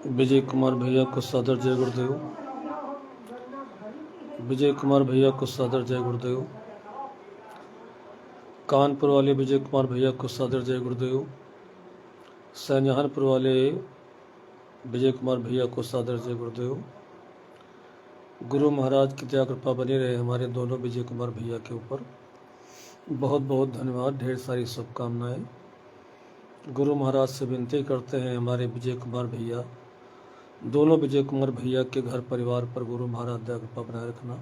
विजय कुमार भैया को सादर जय गुरुदेव। विजय कुमार भैया को सादर जय गुरुदेव। कानपुर वाले विजय कुमार भैया को सादर जय गुरुदेव। शाहजहांपुर वाले विजय कुमार भैया को सादर जय गुरुदेव। गुरु महाराज की दया कृपा बनी रहे हमारे दोनों विजय कुमार भैया के ऊपर। बहुत बहुत धन्यवाद, ढेर सारी शुभकामनाएं। गुरु महाराज से विनती करते हैं हमारे विजय कुमार भैया, दोनों विजय कुमार भैया के घर परिवार पर गुरु महाराज दया कृपा बनाए रखना।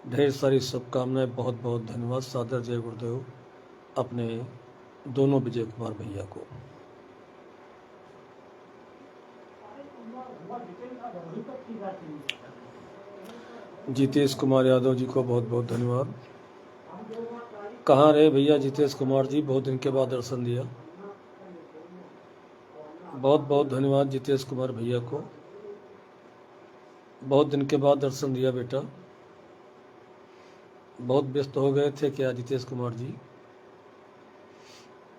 ढेर सारी शुभकामनाएं, बहुत बहुत धन्यवाद। सादर जय गुरुदेव अपने दोनों विजय कुमार भैया को। जितेश कुमार यादव जी को बहुत बहुत धन्यवाद। कहाँ रहे भैया जितेश कुमार जी, बहुत दिन के बाद दर्शन दिया। बहुत बहुत धन्यवाद जितेश कुमार भैया को, बहुत दिन के बाद दर्शन दिया बेटा। बहुत व्यस्त हो गए थे क्या जितेश कुमार जी?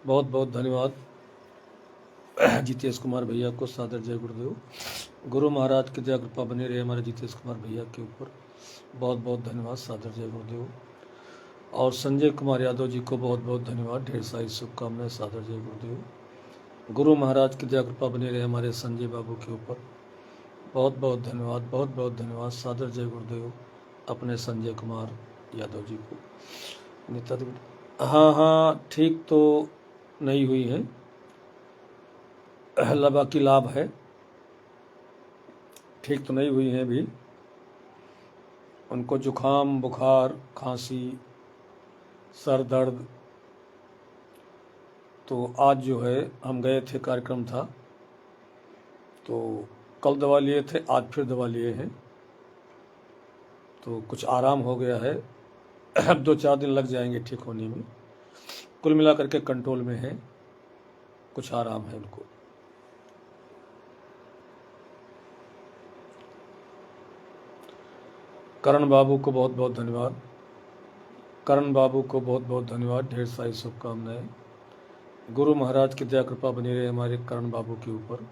बहुत बहुत धन्यवाद जितेश कुमार भैया को। सादर जय गुरुदेव। गुरु महाराज की दया कृपा बनी रहे हमारे जितेश कुमार भैया के ऊपर। बहुत बहुत धन्यवाद। सादर जय गुरुदेव। और संजय कुमार यादव जी को बहुत बहुत धन्यवाद, ढेर सारी शुभकामनाएं। सादर जय गुरुदेव। गुरु महाराज की दया कृपा बनी रहे हमारे संजय बाबू के ऊपर। बहुत बहुत धन्यवाद, बहुत बहुत धन्यवाद। सादर जय गुरुदेव अपने संजय कुमार यादव जी को। नीता देवी, हाँ ठीक तो नहीं हुई है, बाकी लाभ है, ठीक तो नहीं हुई है अभी। उनको जुखाम, बुखार, खांसी, सर दर्द। तो आज जो है हम गए थे, कार्यक्रम था, तो कल दवा लिए थे, आज फिर दवा लिए हैं, तो कुछ आराम हो गया है। अब 2-4 दिन लग जाएंगे ठीक होने में। कुल मिलाकर के कंट्रोल में है, कुछ आराम है उनको। करण बाबू को बहुत बहुत धन्यवाद। करण बाबू को बहुत बहुत धन्यवाद, ढेर सारी शुभकामनाएं। गुरु महाराज की दया कृपा बनी रहे हमारे करण बाबू के ऊपर।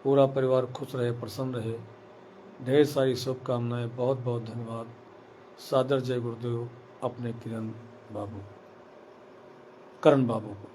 पूरा परिवार खुश रहे, प्रसन्न रहे। ढेर सारी शुभकामनाएं, बहुत बहुत धन्यवाद। सादर जय गुरुदेव अपने किरण बाबू, करण बाबू को।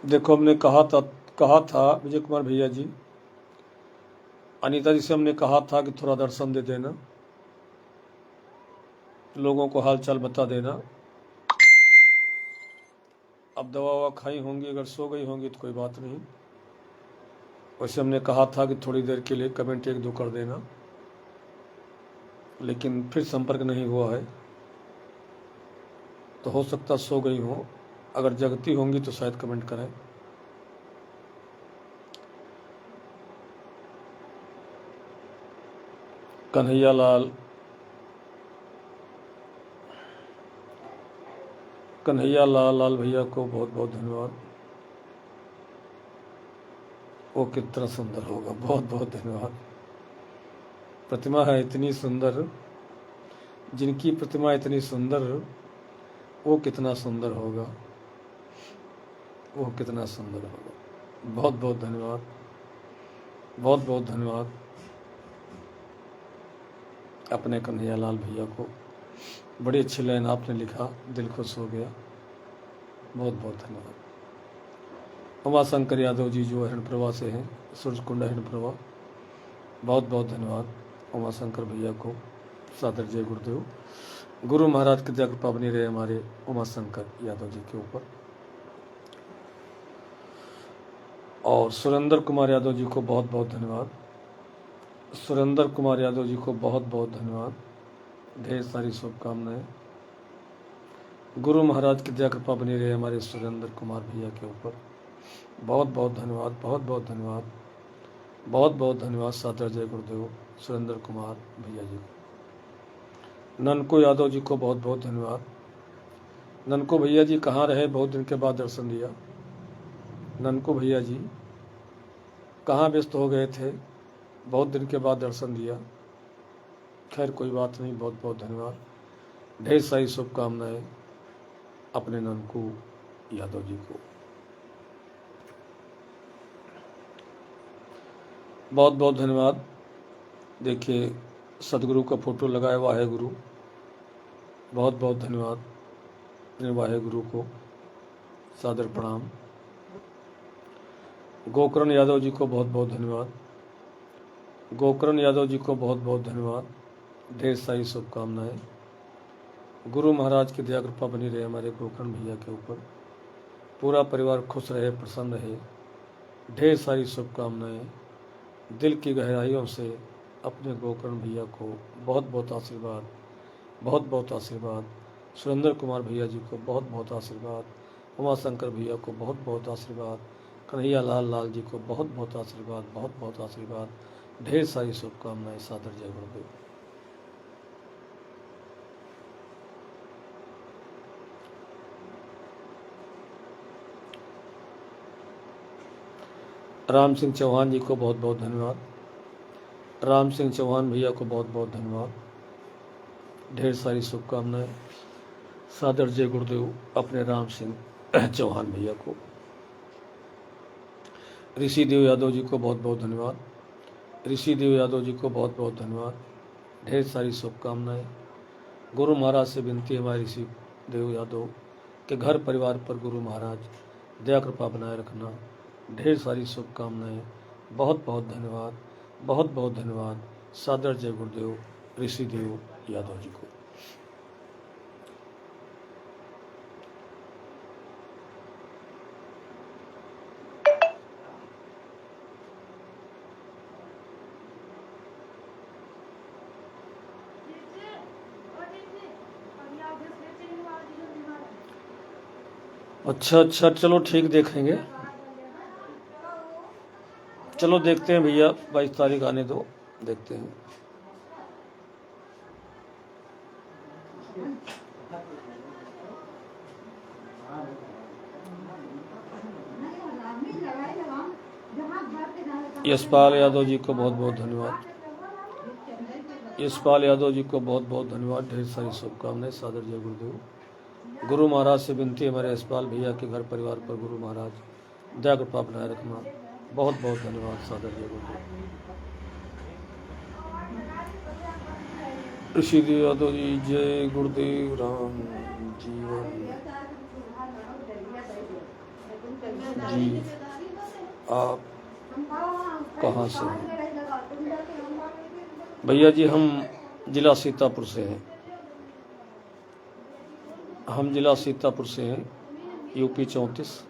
देखो, हमने कहा था विजय कुमार भैया जी, अनीता जी से हमने कहा था कि थोड़ा दर्शन दे देना, लोगों को हाल चाल बता देना। अब दवा ववा खाई होंगी, अगर सो गई होंगी तो कोई बात नहीं। वैसे हमने कहा था कि थोड़ी देर के लिए कमेंट 1-2 कर देना, लेकिन फिर संपर्क नहीं हुआ है, तो हो सकता सो गई हो। अगर जगती होंगी तो शायद कमेंट करें। कन्हैया लाल लाल भैया को बहुत बहुत धन्यवाद। वो कितना सुंदर होगा, बहुत बहुत धन्यवाद। प्रतिमा है इतनी सुंदर, जिनकी प्रतिमा इतनी सुंदर, वो कितना सुंदर होगा, वो कितना सुंदर होगा। बहुत बहुत धन्यवाद, बहुत बहुत धन्यवाद अपने कन्हैया लाल भैया को। बड़ी अच्छी लाइन आपने लिखा, दिल खुश हो गया। बहुत बहुत धन्यवाद। उमाशंकर यादव जी जो हिरणप्रभा से हैं, सूरजकुंड हिरणप्रभा, बहुत बहुत धन्यवाद उमाशंकर भैया को। सादर जय गुरुदेव। गुरु महाराज की दया कृपा बनी रहे हमारे उमाशंकर यादव जी के ऊपर। और सुरेंद्र कुमार यादव जी को बहुत बहुत धन्यवाद। सुरेंद्र कुमार यादव जी को बहुत बहुत धन्यवाद, ढेर सारी शुभकामनाएं। गुरु महाराज की दया कृपा बनी रहे हमारे सुरेंद्र कुमार भैया के ऊपर। बहुत बहुत धन्यवाद, बहुत बहुत धन्यवाद, बहुत बहुत धन्यवाद। सादर जय गुरुदेव सुरेंद्र कुमार भैया जी को। ननको यादव जी को बहुत बहुत धन्यवाद। ननको भैया जी कहाँ रहे, बहुत दिन के बाद दर्शन दिया। ननको भैया जी कहाँ व्यस्त हो गए थे, बहुत दिन के बाद दर्शन दिया। खैर कोई बात नहीं, बहुत बहुत धन्यवाद। ढेर सारी शुभकामनाएं अपने ननको यादव जी को। बहुत बहुत धन्यवाद। देखिए सदगुरु का फोटो लगाया, वाहे गुरु, बहुत बहुत धन्यवाद। अपने वाहे गुरु को सादर प्रणाम। गोकर्ण यादव जी को बहुत बहुत धन्यवाद। गोकर्ण यादव जी को बहुत बहुत धन्यवाद। ढेर सारी शुभकामनाएं। गुरु महाराज की दया कृपा बनी रहे हमारे गोकर्ण भैया के ऊपर। पूरा परिवार खुश रहे, प्रसन्न रहे। ढेर सारी शुभकामनाएं। दिल की गहराइयों से अपने गोकर्ण भैया को बहुत बहुत आशीर्वाद, बहुत बहुत आशीर्वाद। सुरेंद्र कुमार भैया जी को बहुत बहुत आशीर्वाद। उमाशंकर भैया को बहुत बहुत आशीर्वाद। कन्हैया लाल जी को बहुत बहुत आशीर्वाद, बहुत बहुत आशीर्वाद। ढेर सारी शुभकामनाएं। सादर जय गुरुदेव। राम सिंह चौहान जी को बहुत बहुत धन्यवाद। राम सिंह चौहान भैया को बहुत बहुत धन्यवाद। ढेर सारी शुभकामनाएं। सादर जय गुरुदेव अपने राम सिंह चौहान भैया को। ऋषि देव यादव जी को बहुत बहुत धन्यवाद। ऋषि देव यादव जी को बहुत बहुत धन्यवाद। ढेर सारी शुभकामनाएं। गुरु महाराज से विनती है हमारे ऋषि देव यादव के घर परिवार पर गुरु महाराज दया कृपा बनाए रखना। ढेर सारी शुभकामनाएं। बहुत बहुत धन्यवाद, बहुत बहुत धन्यवाद। सादर जय गुरुदेव ऋषि देव यादव जी को। अच्छा अच्छा, चलो ठीक, देखेंगे। चलो देखते हैं भैया, 22 तारीख आने दो, देखते हैं। यशपाल यादव जी को बहुत बहुत धन्यवाद। यशपाल यादव जी को बहुत बहुत धन्यवाद। ढेर सारी शुभकामनाएं। सादर जय गुरुदेव। गुरु महाराज से विनती है हमारे यशपाल भैया के घर परिवार पर गुरु महाराज दया कृपा बनाए रखना। बहुत बहुत धन्यवाद। सादर जय गुरुदेव। ऋषि देव यादव जी जय गुरुदेव। राम जीवन जी, आप कहाँ से हैं भैया जी? हम जिला सीतापुर से हैं। हम जिला सीतापुर से हैं, यूपी 34,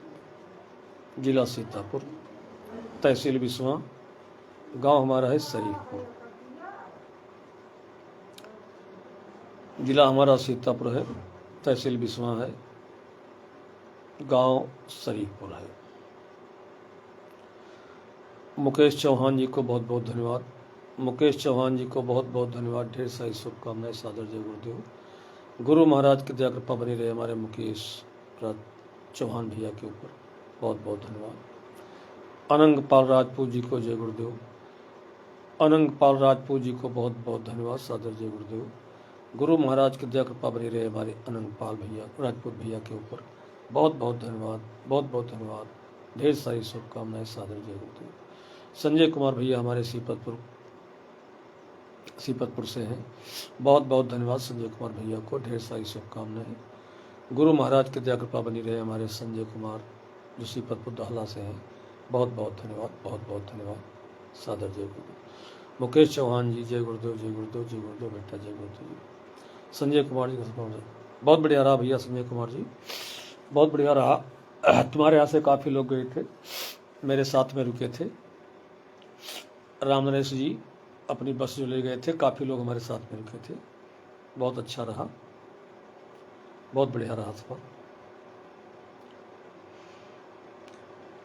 जिला सीतापुर, तहसील बिस्वा, गांव हमारा है शरीफपुर। जिला हमारा सीतापुर है, तहसील बिस्वा है, गांव शरीफपुर है। मुकेश चौहान जी को बहुत बहुत धन्यवाद। मुकेश चौहान जी को बहुत बहुत धन्यवाद। ढेर सारी शुभकामनाएं। सादर जय गुरुदेव। गुरु महाराज की दया कृपा बनी रहे हमारे मुकेश चौहान भैया के ऊपर। बहुत बहुत धन्यवाद। अनंग पाल राजपूत जी को जय गुरुदेव। अनंग पाल राजपूत जी को बहुत बहुत धन्यवाद। सादर जय गुरुदेव। गुरु महाराज की दया कृपा बनी रहे हमारे अनंग पाल भैया राजपूत भैया के ऊपर। बहुत बहुत धन्यवाद, बहुत बहुत धन्यवाद। ढेर सारी शुभकामनाएं। सादर जय गुरुदेव। संजय कुमार भैया हमारे सीपतपुर से हैं। बहुत बहुत धन्यवाद संजय कुमार भैया को। ढेर सारी शुभकामनाएं। गुरु महाराज की दया कृपा बनी रहे हमारे संजय कुमार जो सीपतपुर दहला से हैं। बहुत बहुत धन्यवाद, बहुत बहुत धन्यवाद। सादर जय गुरुदेव। मुकेश चौहान जी जय गुरुदेव, जय गुरुदेव, जय गुरुदेव बेटा, जय गुरुदेव जी। संजय कुमार जी का बहुत बढ़िया रहा भैया। संजय कुमार जी बहुत बढ़िया रहा। तुम्हारे यहाँ से काफ़ी लोग गए थे, मेरे साथ में रुके थे। राम नरेश जी अपनी बस जो ले गए थे, काफ़ी लोग हमारे साथ में रुके थे। बहुत अच्छा रहा। बहुत बढ़िया रहा सफर।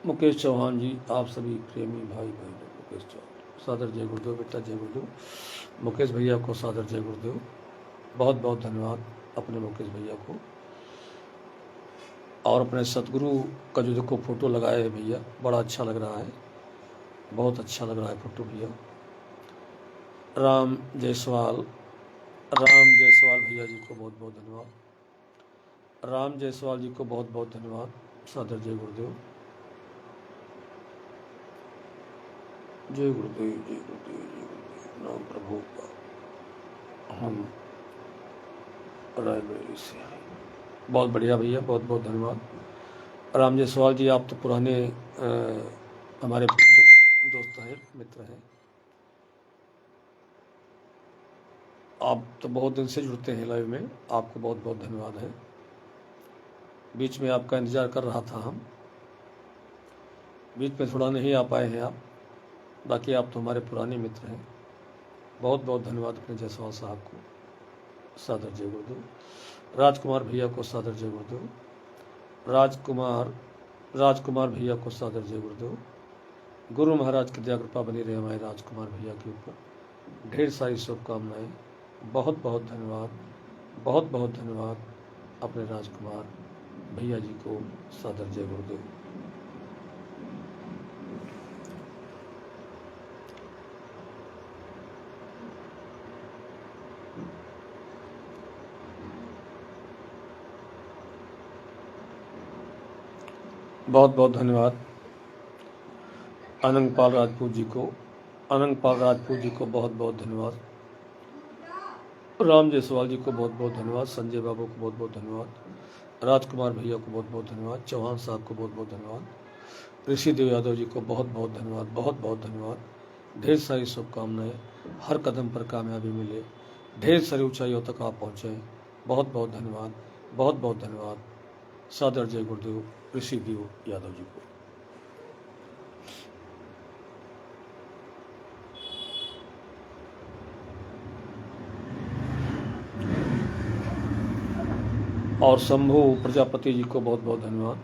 मुकेश चौहान जी, आप सभी प्रेमी भाई मुकेश चौहान, सादर जय गुरुदेव बेटा, जय गुरुदेव। मुकेश भैया को सादर जय गुरुदेव, बहुत बहुत धन्यवाद अपने मुकेश भैया को। और अपने सतगुरु का जो देखो फोटो लगाया है भैया, बड़ा अच्छा लग रहा है, बहुत अच्छा लग रहा है फोटो भैया। राम जायसवाल भैया जी को बहुत बहुत धन्यवाद। राम जायसवाल जी को बहुत बहुत धन्यवाद, सादर जय गुरुदेव, जय गुरुदेव, जय गुरुदेव, जय गुरुदेव। नाम प्रभु का, हम रायबरेली से हैं। बहुत बढ़िया भैया, बहुत बहुत धन्यवाद। राम जायसवाल जी, आप तो पुराने हमारे दोस्त हैं, मित्र हैं, आप तो बहुत दिन से जुड़ते हैं लाइव में, आपको बहुत बहुत धन्यवाद है। बीच में आपका इंतज़ार कर रहा था हम, बीच में थोड़ा नहीं आ पाए हैं आप, बाकी आप तो हमारे पुराने मित्र हैं। बहुत बहुत धन्यवाद अपने जायसवाल साहब को, सादर जय गुरुदेव। राजकुमार भैया को सादर जय गुरुदेव, राजकुमार भैया को सादर जय गुरुदेव। गुरु महाराज की दया कृपा बनी रहे हमारे राजकुमार भैया के ऊपर, ढेर सारी शुभकामनाएं। बहुत बहुत धन्यवाद, बहुत बहुत धन्यवाद अपने राजकुमार भैया जी को, सादर जय गुरुदेव। बहुत बहुत धन्यवाद अनंगपाल राजपूत जी को, बहुत बहुत धन्यवाद। राम जायसवाल जी को बहुत बहुत धन्यवाद, संजय बाबू को बहुत बहुत धन्यवाद, राजकुमार भैया को बहुत बहुत धन्यवाद, चौहान साहब को बहुत बहुत धन्यवाद, ऋषि देव यादव जी को बहुत बहुत धन्यवाद, बहुत बहुत धन्यवाद। ढेर सारी शुभकामनाएं, हर कदम पर कामयाबी मिले, ढेर सारी ऊंचाइयों तक आप पहुँचे, बहुत बहुत धन्यवाद, बहुत बहुत धन्यवाद। सादर जय गुरुदेव ऋषि देव यादव जी को। और शंभू प्रजापति जी को बहुत बहुत धन्यवाद,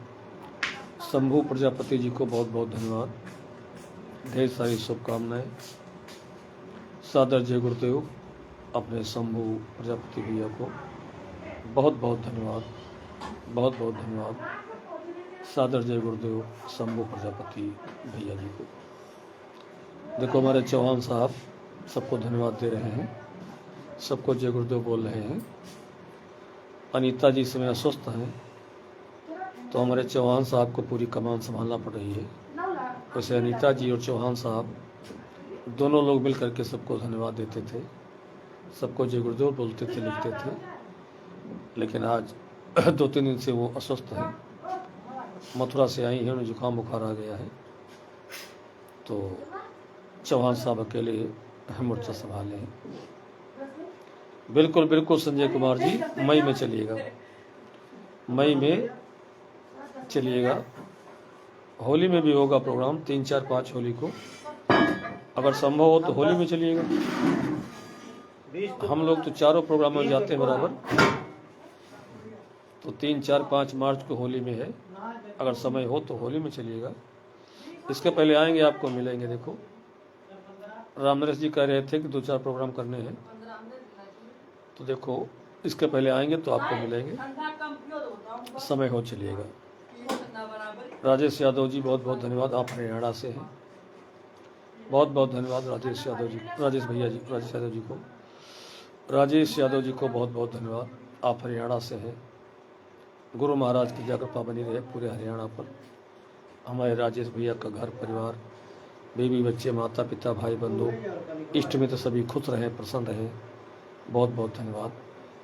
शंभू प्रजापति जी को बहुत बहुत धन्यवाद, ढेर सारी शुभकामनाएं। सादर जय गुरुदेव अपने शंभू प्रजापति भैया को बहुत बहुत धन्यवाद, बहुत बहुत धन्यवाद। सादर जय गुरुदेव शंभू प्रजापति भैया जी को। देखो हमारे चौहान साहब सबको धन्यवाद दे रहे हैं, सबको जय गुरुदेव बोल रहे हैं। अनीता जी समय अस्वस्थ हैं, तो हमारे चौहान साहब को पूरी कमान संभालना पड़ रही है। वैसे अनीता जी और चौहान साहब दोनों लोग मिल करके सबको धन्यवाद देते थे, सबको जय गुरुदेव बोलते थे, लिखते थे। लेकिन आज 2-3 दिन से वो अस्वस्थ हैं, मथुरा से आई हैं, उन्हें जुकाम बुखार आ गया है, तो चौहान साहब अकेले मोर्चा संभाले हैं। बिल्कुल बिल्कुल संजय कुमार जी, मई में चलिएगा, मई में चलिएगा। होली में भी होगा प्रोग्राम, 3, 4, 5 होली को, अगर संभव हो तो होली में चलिएगा। हम लोग तो चारों प्रोग्राम में जाते हैं बराबर, तो 3, 4, 5 मार्च को होली में है, अगर समय हो तो होली में चलिएगा। इसके पहले आएंगे, आपको मिलेंगे। देखो राम नरेश जी कह रहे थे कि 2-4 प्रोग्राम करने हैं, तो देखो इसके पहले आएंगे तो आपको मिलेंगे, समय हो चलिएगा। राजेश यादव जी बहुत बहुत धन्यवाद, आप हरियाणा से हैं, बहुत बहुत धन्यवाद राजेश यादव जी, राजेश भैया जी, राजेश यादव जी को, राजेश यादव जी को बहुत बहुत धन्यवाद, आप हरियाणा से हैं। गुरु महाराज की जय कृपा बनी रहे पूरे हरियाणा पर। हमारे राजेश भैया का घर परिवार, बीवी बच्चे, माता पिता, भाई बंधु, इष्ट मित्र सभी खुश रहें, प्रसन्न रहें। बहुत बहुत धन्यवाद।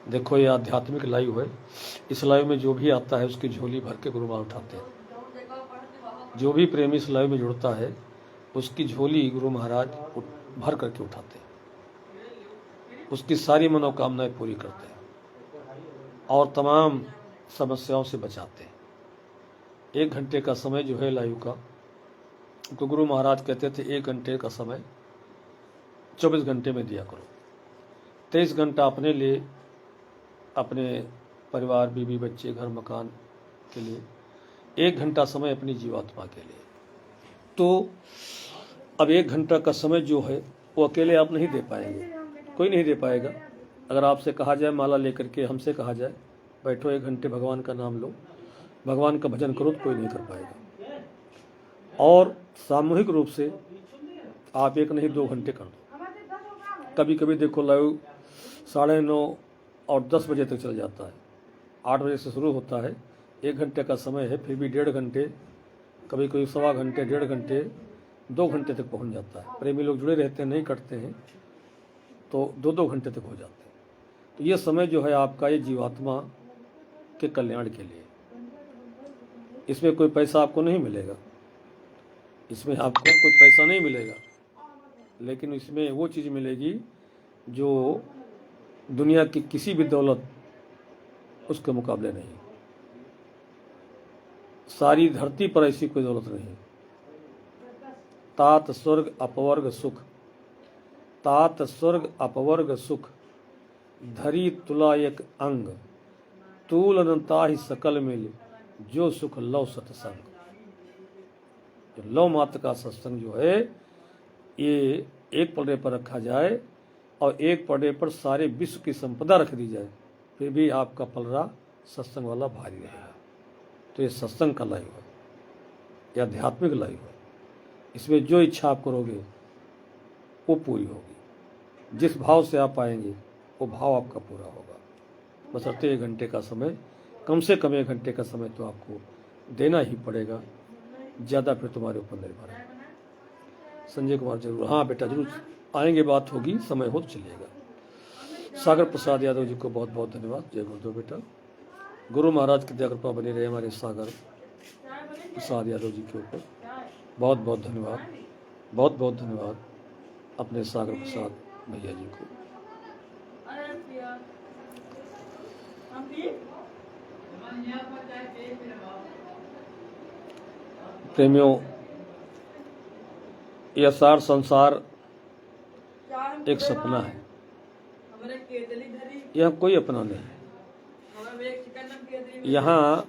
देखो ये आध्यात्मिक लाइव है, इस लाइव में जो भी आता है उसकी झोली भर के गुरु महाराज उठाते हैं। जो भी प्रेमी इस लाइव में जुड़ता है उसकी झोली गुरु महाराज भर करके उठाते हैं, उसकी सारी मनोकामनाएं पूरी करते हैं और तमाम समस्याओं से बचाते हैं। 1 घंटे का समय जो है लाइव का, तो गुरु महाराज कहते थे 1 घंटे का समय 24 घंटे में दिया करो। 23 घंटा अपने लिए, अपने परिवार, बीवी, बच्चे, घर, मकान के लिए, 1 घंटा समय अपनी जीवात्मा के लिए। तो अब 1 घंटा का समय जो है वो अकेले आप नहीं दे पाएंगे, कोई नहीं दे पाएगा। अगर आपसे कहा जाए माला लेकर के, हमसे कहा जाए बैठो 1 घंटे भगवान का नाम लो, भगवान का भजन करो, तो कोई नहीं कर पाएगा। और सामूहिक रूप से आप 1 नहीं 2 घंटे कर दो। कभी कभी देखो लाइव 9:30 और 10 बजे तक चल जाता है। 8 बजे से शुरू होता है, 1 घंटे का समय है, फिर भी 1.5 घंटे, कभी कभी 1.25 घंटे, 1.5 घंटे, 2 घंटे तक पहुंच जाता है। प्रेमी लोग जुड़े रहते हैं, नहीं कटते हैं, तो 2-2 घंटे तक हो जाते हैं। तो ये समय जो है आपका, ये जीवात्मा के कल्याण के लिए। इसमें कोई पैसा आपको नहीं मिलेगा, इसमें आपको कोई पैसा नहीं मिलेगा, लेकिन इसमें वो चीज़ मिलेगी जो दुनिया की किसी भी दौलत उसके मुकाबले नहीं। सारी धरती पर ऐसी कोई दौलत नहीं। तात स्वर्ग अपवर्ग सुख, तात स्वर्ग अपवर्ग सुख, धरी तुला एक अंग, तूल ताहि सकल मिल, जो सुख लव सत्संग। जो लव मात्र का सत्संग जो है, ये एक पलड़े पर रखा जाए और एक पलड़े पर सारे विश्व की संपदा रख दी जाए, फिर भी आपका पलड़ा सत्संग वाला भारी रहेगा। तो ये सत्संग का लाइव है, या आध्यात्मिक लाइव है। इसमें जो इच्छा आप करोगे वो पूरी होगी। जिस भाव से आप आएंगे वो भाव आपका पूरा होगा। बशर्ते 1 घंटे का समय, कम से कम 1 घंटे का समय तो आपको देना ही पड़ेगा, ज़्यादा फिर तुम्हारे ऊपर निर्भर है। संजय कुमार जरूर, हाँ बेटा जरूर आएंगे, बात होगी, समय हो तो चलिएगा। सागर प्रसाद यादव जी को बहुत बहुत धन्यवाद। जय गुरुदेव बेटा। गुरु महाराज की दया कृपा बनी रहे हमारे सागर प्रसाद यादव जी के ऊपर। बहुत बहुत धन्यवाद, बहुत बहुत धन्यवाद अपने सागर प्रसाद भैया जी को। प्रेमियों, यह सार संसार एक सपना है, यह कोई अपना नहीं है। यहाँ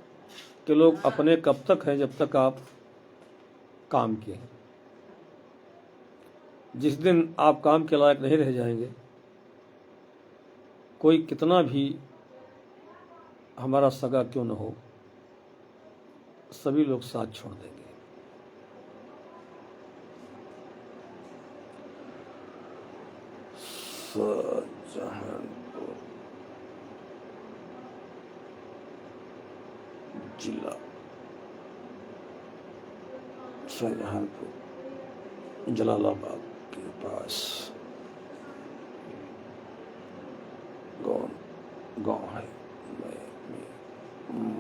के लोग अपने कब तक हैं, जब तक आप काम किए हैं। जिस दिन आप काम के लायक नहीं रह जाएंगे, कोई कितना भी हमारा सगा क्यों न हो, सभी लोग साथ छोड़ देंगे। शाहजहानपुर जिला, शाहजहानपुर जलालाबाद के पास गाँव है। मैं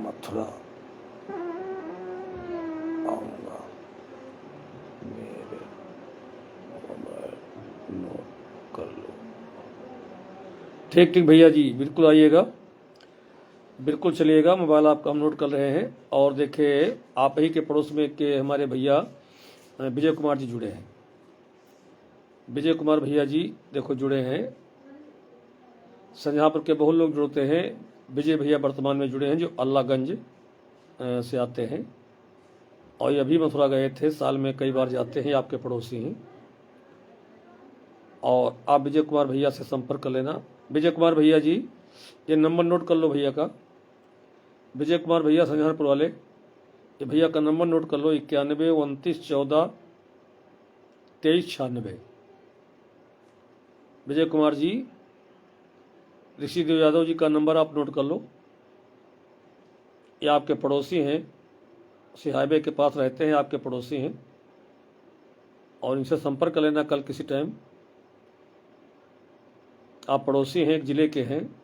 मथुरा आऊँगा, मेरे मोबाइल नोट कर लो। ठीक ठीक भैया जी, बिल्कुल आइएगा, बिल्कुल चलिएगा। मोबाइल आपका हम नोट कर रहे हैं। और देखिए, आप ही के पड़ोस में के हमारे भैया विजय कुमार जी जुड़े हैं। विजय कुमार भैया जी देखो जुड़े हैं। संजहापुर के बहुत लोग जुड़ते हैं। विजय भैया वर्तमान में जुड़े हैं, जो अल्लाहगंज से आते हैं और ये अभी मथुरा गए थे। साल में कई बार जाते हैं, आपके पड़ोसी हैं। और आप विजय कुमार भैया से संपर्क कर लेना। विजय कुमार भैया जी, ये नंबर नोट कर लो भैया का। विजय कुमार भैया संजहापुर वाले, ये भैया का नंबर नोट कर लो, 91 29 14 23 96। विजय कुमार जी, ऋषिदेव यादव जी का नंबर आप नोट कर लो। ये आपके पड़ोसी हैं, उसी हाईवे के पास रहते हैं, आपके पड़ोसी हैं। और इनसे संपर्क कर लेना कल किसी टाइम। आप पड़ोसी हैं, एक ज़िले के हैं,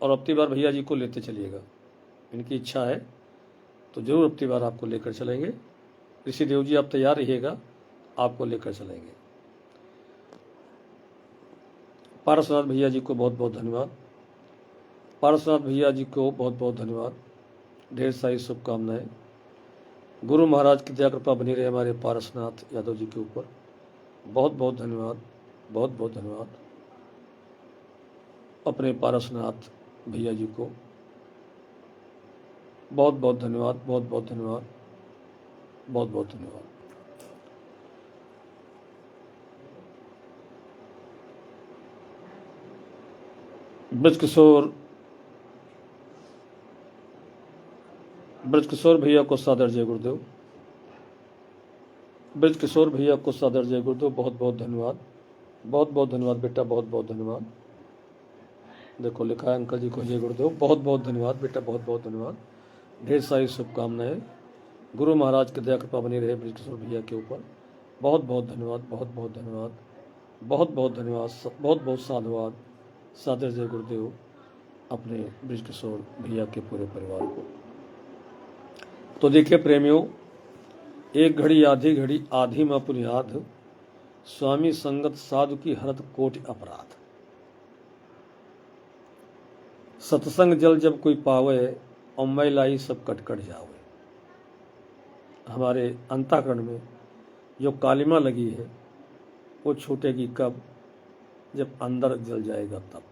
और अब की बार भैया जी को लेते चलिएगा। इनकी इच्छा है तो जरूर अब की बार आपको लेकर चलेंगे। ऋषिदेव जी आप तैयार रहिएगा, आपको लेकर चलेंगे। पारसनाथ भैया जी को बहुत बहुत धन्यवाद। पारसनाथ भैया जी को बहुत बहुत धन्यवाद, ढेर सारी शुभकामनाएं। गुरु महाराज की दया कृपा बनी रहे हमारे पारसनाथ यादव जी के ऊपर। बहुत बहुत धन्यवाद, बहुत बहुत धन्यवाद अपने पारसनाथ भैया जी को बहुत बहुत धन्यवाद, बहुत बहुत धन्यवाद, बहुत बहुत धन्यवाद। ब्रजकिशोर भैया को सादर जय गुरुदेव। ब्रजकिशोर भैया को सादर जय गुरुदेव, बहुत बहुत धन्यवाद, बहुत बहुत धन्यवाद बेटा, बहुत बहुत धन्यवाद। देखो लिखा है अंकल जी को जय गुरुदेव, बहुत बहुत धन्यवाद बेटा, बहुत बहुत धन्यवाद। ढेर सारी शुभकामनाएं, गुरु महाराज की दया कृपा बनी रहे ब्रजकिशोर भैया के ऊपर। बहुत बहुत धन्यवाद, बहुत बहुत धन्यवाद, बहुत बहुत धन्यवाद, बहुत बहुत साधुवाद, सादर जय गुरुदेव अपने ब्रजकिशोर भैया के पूरे परिवार को। तो देखिए प्रेमियों, एक घड़ी आधी घड़ी आधी में पुनियाद, स्वामी संगत साधु की हरत कोटि अपराध। सत्संग जल जब कोई पावे, और मैलाई सब कटकट जावे। हमारे अंतःकरण में जो कालिमा लगी है वो छूटेगी कब? जब अंदर जल जाएगा तब।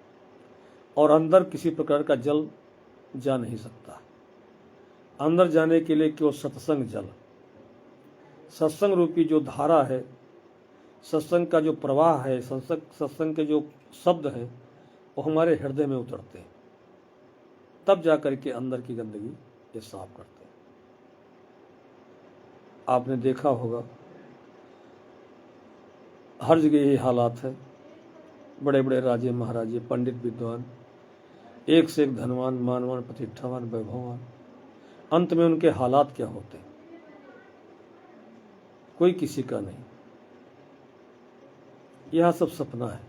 और अंदर किसी प्रकार का जल जा नहीं सकता। अंदर जाने के लिए केवल सत्संग जल, सत्संग रूपी जो धारा है, सत्संग का जो प्रवाह है, सत्संग के जो शब्द हैं वो हमारे हृदय में उतरते हैं, तब जाकर के अंदर की गंदगी ये साफ करते हैं। आपने देखा होगा हर जगह यही हालात है। बड़े बड़े राजे महाराजे, पंडित विद्वान, एक से एक धनवान, मानवान, प्रतिष्ठावान, वैभववान, अंत में उनके हालात क्या होते हैं? कोई किसी का नहीं। यह सब सपना है।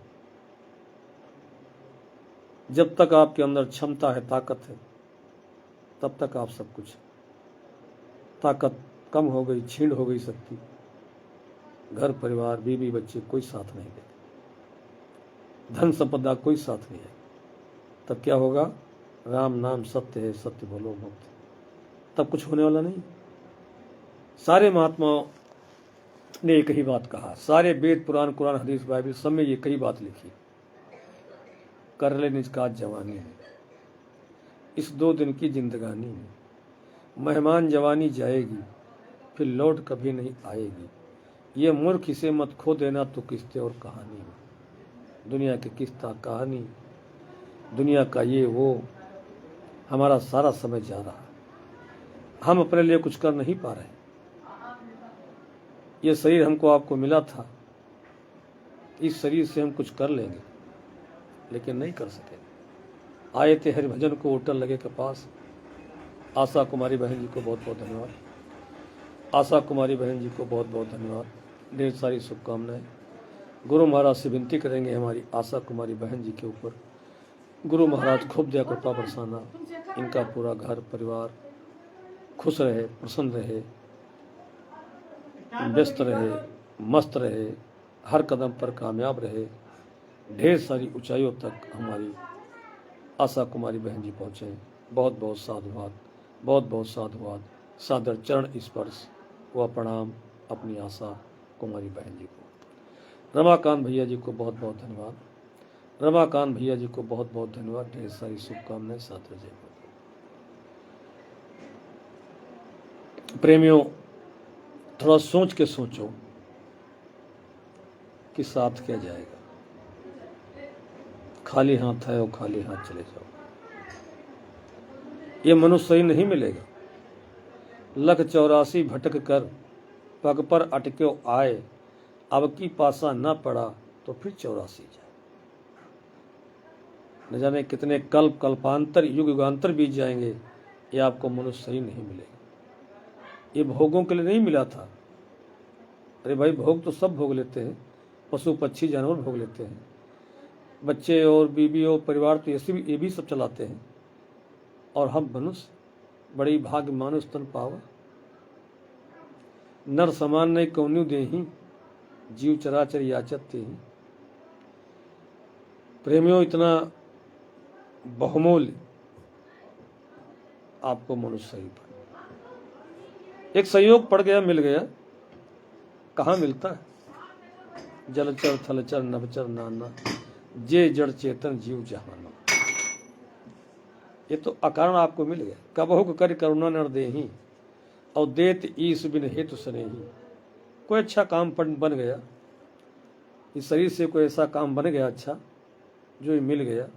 जब तक आपके अंदर क्षमता है, ताकत है, तब तक आप सब कुछ। ताकत कम हो गई, छीण हो गई शक्ति, घर परिवार, बीवी बच्चे कोई साथ नहीं देते, धन संपदा कोई साथ नहीं है, तब क्या होगा? राम नाम सत्य है, सत्य बोलो मुक्त, तब कुछ होने वाला नहीं। सारे महात्माओं ने एक ही बात कहा, सारे वेद पुराण कुरान हदीस बाइबल सब में एक ही बात लिखी, कर ले निज काज जवानी में, इस 2 दिन की जिंदगानी में, मेहमान जवानी जाएगी, फिर लौट कभी नहीं आएगी, ये मूर्ख इसे मत खो देना तो किस्ते और कहानी में। दुनिया की किस्ता कहानी, दुनिया का ये वो, हमारा सारा समय जा रहा है, हम अपने लिए कुछ कर नहीं पा रहे। ये शरीर हमको आपको मिला था, इस शरीर से हम कुछ कर लेंगे, लेकिन नहीं कर सके। आए थे हरिभजन को होटल लगे के पास। आशा कुमारी बहन जी को बहुत बहुत धन्यवाद, आशा कुमारी बहन जी को बहुत बहुत धन्यवाद, ढेर सारी शुभकामनाएं। गुरु महाराज से विनती करेंगे हमारी आशा कुमारी बहन जी के ऊपर, गुरु महाराज खूब दया कृपा बरसाना, इनका पूरा घर परिवार खुश रहे, प्रसन्न रहे, व्यस्त रहे, मस्त रहे, हर कदम पर कामयाब रहे, ढेर सारी ऊंचाइयों तक हमारी आशा कुमारी बहन जी पहुँचे। बहुत बहुत साधुवाद, बहुत बहुत साधुवाद, सादर चरण स्पर्श व प्रणाम अपनी आशा कुमारी बहन जी को। रमाकांत भैया जी को बहुत बहुत धन्यवाद, रमाकांत भैया जी को बहुत बहुत धन्यवाद, ढेर सारी शुभकामनाएं, सादर जय। प्रेमियों, थोड़ा सोच के सोचो कि साथ क्या जाएगा। खाली हाथ है और खाली हाथ चले जाओ, ये मनुष्य सही नहीं मिलेगा। 184 भटक कर पग पर अटक्यो आए, अब की पासा न पड़ा तो फिर 84 जाए। न जाने कितने कल्प कल्पांतर युग युगांतर बीत जाएंगे, ये आपको मनुष्य सही नहीं मिलेगा। ये भोगों के लिए नहीं मिला था। अरे भाई, भोग तो सब भोग लेते हैं, पशु पक्षी जानवर भोग लेते हैं, बच्चे और बीवी और परिवार तो ये भी सब चलाते हैं, और हम मनुष्य बड़ी भाग्य मानुष तन पावा। नर समान नहीं कौन्यू देही, जीव चराचर याचत ते ही। प्रेमियों, इतना बहुमूल्य आपको मनुष्य सही पड़ा। एक संयोग पड़ गया, मिल गया, कहाँ मिलता है? जलचर थलचर नभचर नाना, जे जड़ चेतन जीव जहाना। ये तो अकारण आपको मिल गया। कबहु कर करुणा नर देही और देत ईस बिन हेतु स्नेही। कोई अच्छा काम बन गया, इस शरीर से कोई ऐसा काम बन गया अच्छा जो ये मिल गया,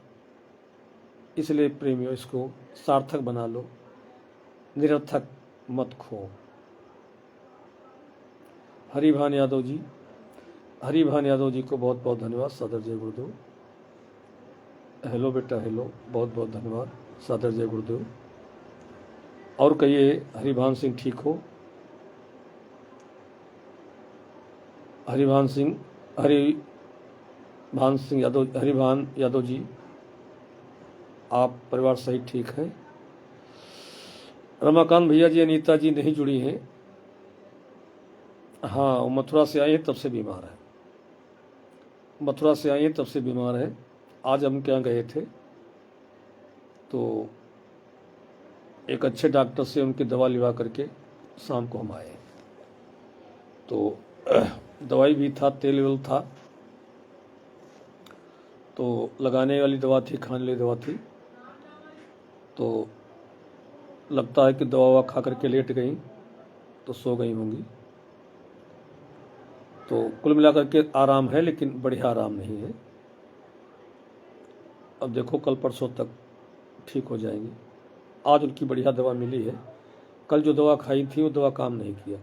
इसलिए प्रेमियों इसको सार्थक बना लो, निरर्थक मत खो। हरिभान यादव जी, हरिभान यादव जी को बहुत बहुत धन्यवाद, सादर जय गुरुदेव। हेलो बेटा हेलो, बहुत बहुत धन्यवाद, सादर जय गुरुदेव। और कहिए हरिभान सिंह ठीक हो? हरिभान सिंह यादव, हरिभान यादव जी, आप परिवार सहित ठीक हैं? रमाकांत भैया जी, अनीता जी नहीं जुड़ी हैं। हाँ, वो मथुरा से आई हैं तब से बीमार है, मथुरा से आई हैं तब से बीमार है। आज हम क्या गए थे तो एक अच्छे डॉक्टर से उनकी दवा लिवा करके शाम को हम आए। तो दवाई भी था, तेल वेल था, तो लगाने वाली दवा थी, खाने वाली दवा थी। तो लगता है कि दवा ववा खा करके लेट गई तो सो गई होंगी। तो कुल मिलाकर के आराम है, लेकिन बढ़िया आराम नहीं है। अब देखो कल परसों तक ठीक हो जाएंगी। आज उनकी बढ़िया दवा मिली है, कल जो दवा खाई थी वो दवा काम नहीं किया,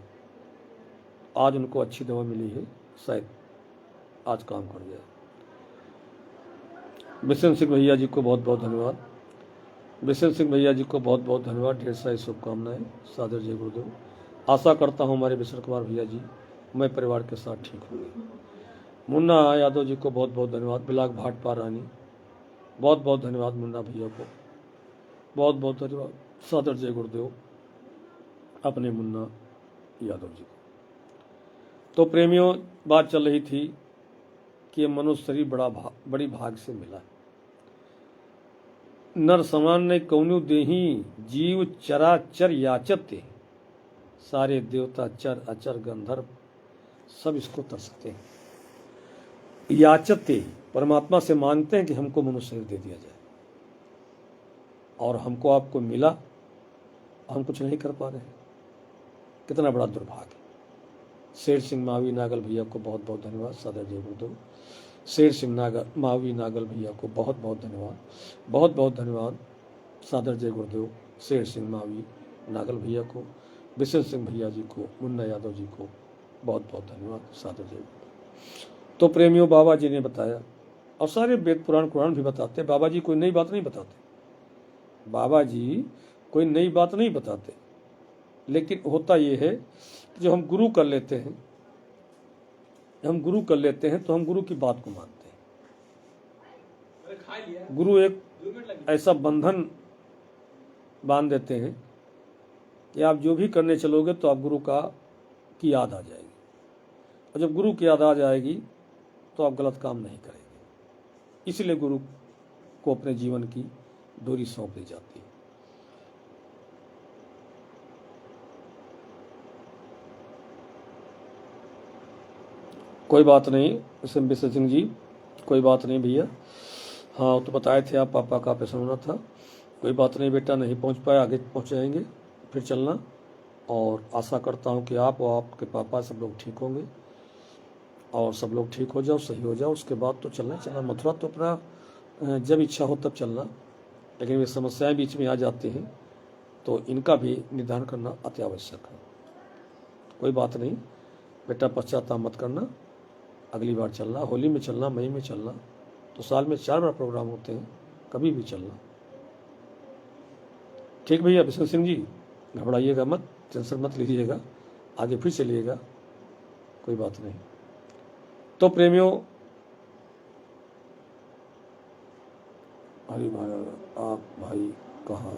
आज उनको अच्छी दवा मिली है, शायद आज काम कर गया। बिशन सिंह भैया जी को बहुत बहुत धन्यवाद, बिशन सिंह भैया जी को बहुत बहुत धन्यवाद, ढेर सारी शुभकामनाएं, सादर जय गुरुदेव। आशा करता हूँ हमारे बिशन कुमार भैया जी मैं परिवार के साथ ठीक होंगे। मुन्ना यादव जी को बहुत बहुत धन्यवाद, बिलाक भाटपा रानी, बहुत बहुत धन्यवाद मुन्ना भैया को, बहुत बहुत धन्यवाद, सादर जय गुरुदेव अपने मुन्ना यादव जी को। तो प्रेमियों, बात चल रही थी कि मनुष्य शरीर बड़ी भाग से मिला है। नर समान ने कौनु देही, जीव चराचर याचते, सारे देवता चर अचर गंधर्व सब इसको तरसते हैं, याचते, परमात्मा से मांगते हैं कि हमको मनुष्य शरीर दे दिया जाए, और हमको आपको मिला, हम कुछ नहीं कर पा रहे हैं। कितना बड़ा दुर्भाग्य। शेर सिंह मावी नागल भैया को बहुत बहुत धन्यवाद, सादर जय गुरुदेव। शेर सिंह मावी नागल भैया को बहुत बहुत धन्यवाद, बहुत बहुत धन्यवाद, सादर जय गुरुदेव। शेर सिंह मावी नागल भैया को, बिशन सिंह भैया जी को, मुन्ना यादव जी को बहुत बहुत धन्यवाद, सादर जय गुरुदेव। तो प्रेमियों, बाबा जी ने बताया, और सारे वेद पुराण कुरान भी बताते, बाबा जी कोई नई बात नहीं बताते, बाबा जी कोई नई बात नहीं बताते, लेकिन होता ये है कि जब हम गुरु कर लेते हैं, तो हम गुरु की बात को मानते हैं। गुरु एक ऐसा बंधन बांध देते हैं कि आप जो भी करने चलोगे तो आप गुरु की याद आ जाएगी, और जब गुरु की याद आ जाएगी तो आप गलत काम नहीं करेंगे। इसलिए गुरु को अपने जीवन की डोरी सौंप दी जाती है। कोई बात नहीं बिशन सिंह जी, कोई बात नहीं भैया। हाँ, तो बताए थे आप, पापा का ऑपरेशन होना था। कोई बात नहीं बेटा, नहीं पहुंच पाए, आगे पहुंच जाएंगे, फिर चलना। और आशा करता हूं कि आप और आपके पापा सब लोग ठीक होंगे, और सब लोग ठीक हो जाओ, सही हो जाओ, उसके बाद तो चलना। मथुरा तो अपना जब इच्छा हो तब चलना, लेकिन वे समस्याएं बीच में आ जाती हैं, तो इनका भी निदान करना अति आवश्यक है। कोई बात नहीं बेटा, पश्चाताप मत करना, अगली बार चलना, होली में चलना, मई में चलना, तो साल में 4 बार प्रोग्राम होते हैं, कभी भी चलना। ठीक भैया बिशन सिंह जी, घबराइएगा मत, टेंशन मत लीजिएगा, आगे फिर चलिएगा, कोई बात नहीं। तो प्रेमियों, हरी भाई, आप भाई कहाँ?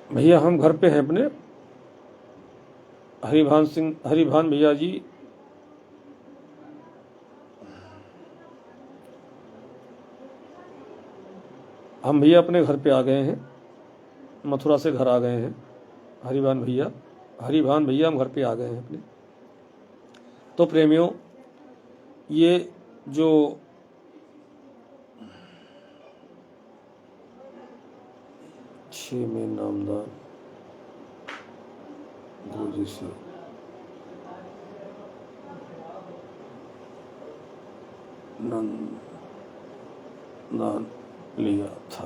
भैया हम घर पे हैं अपने। हरिभान भैया जी, हम भैया अपने घर पे आ गए हैं, मथुरा से घर आ गए हैं। हरिभान भैया हम घर पे आ गए हैं अपने। तो प्रेमियों, ये जो छः में नामदान गुरु जी से नाम लिया था,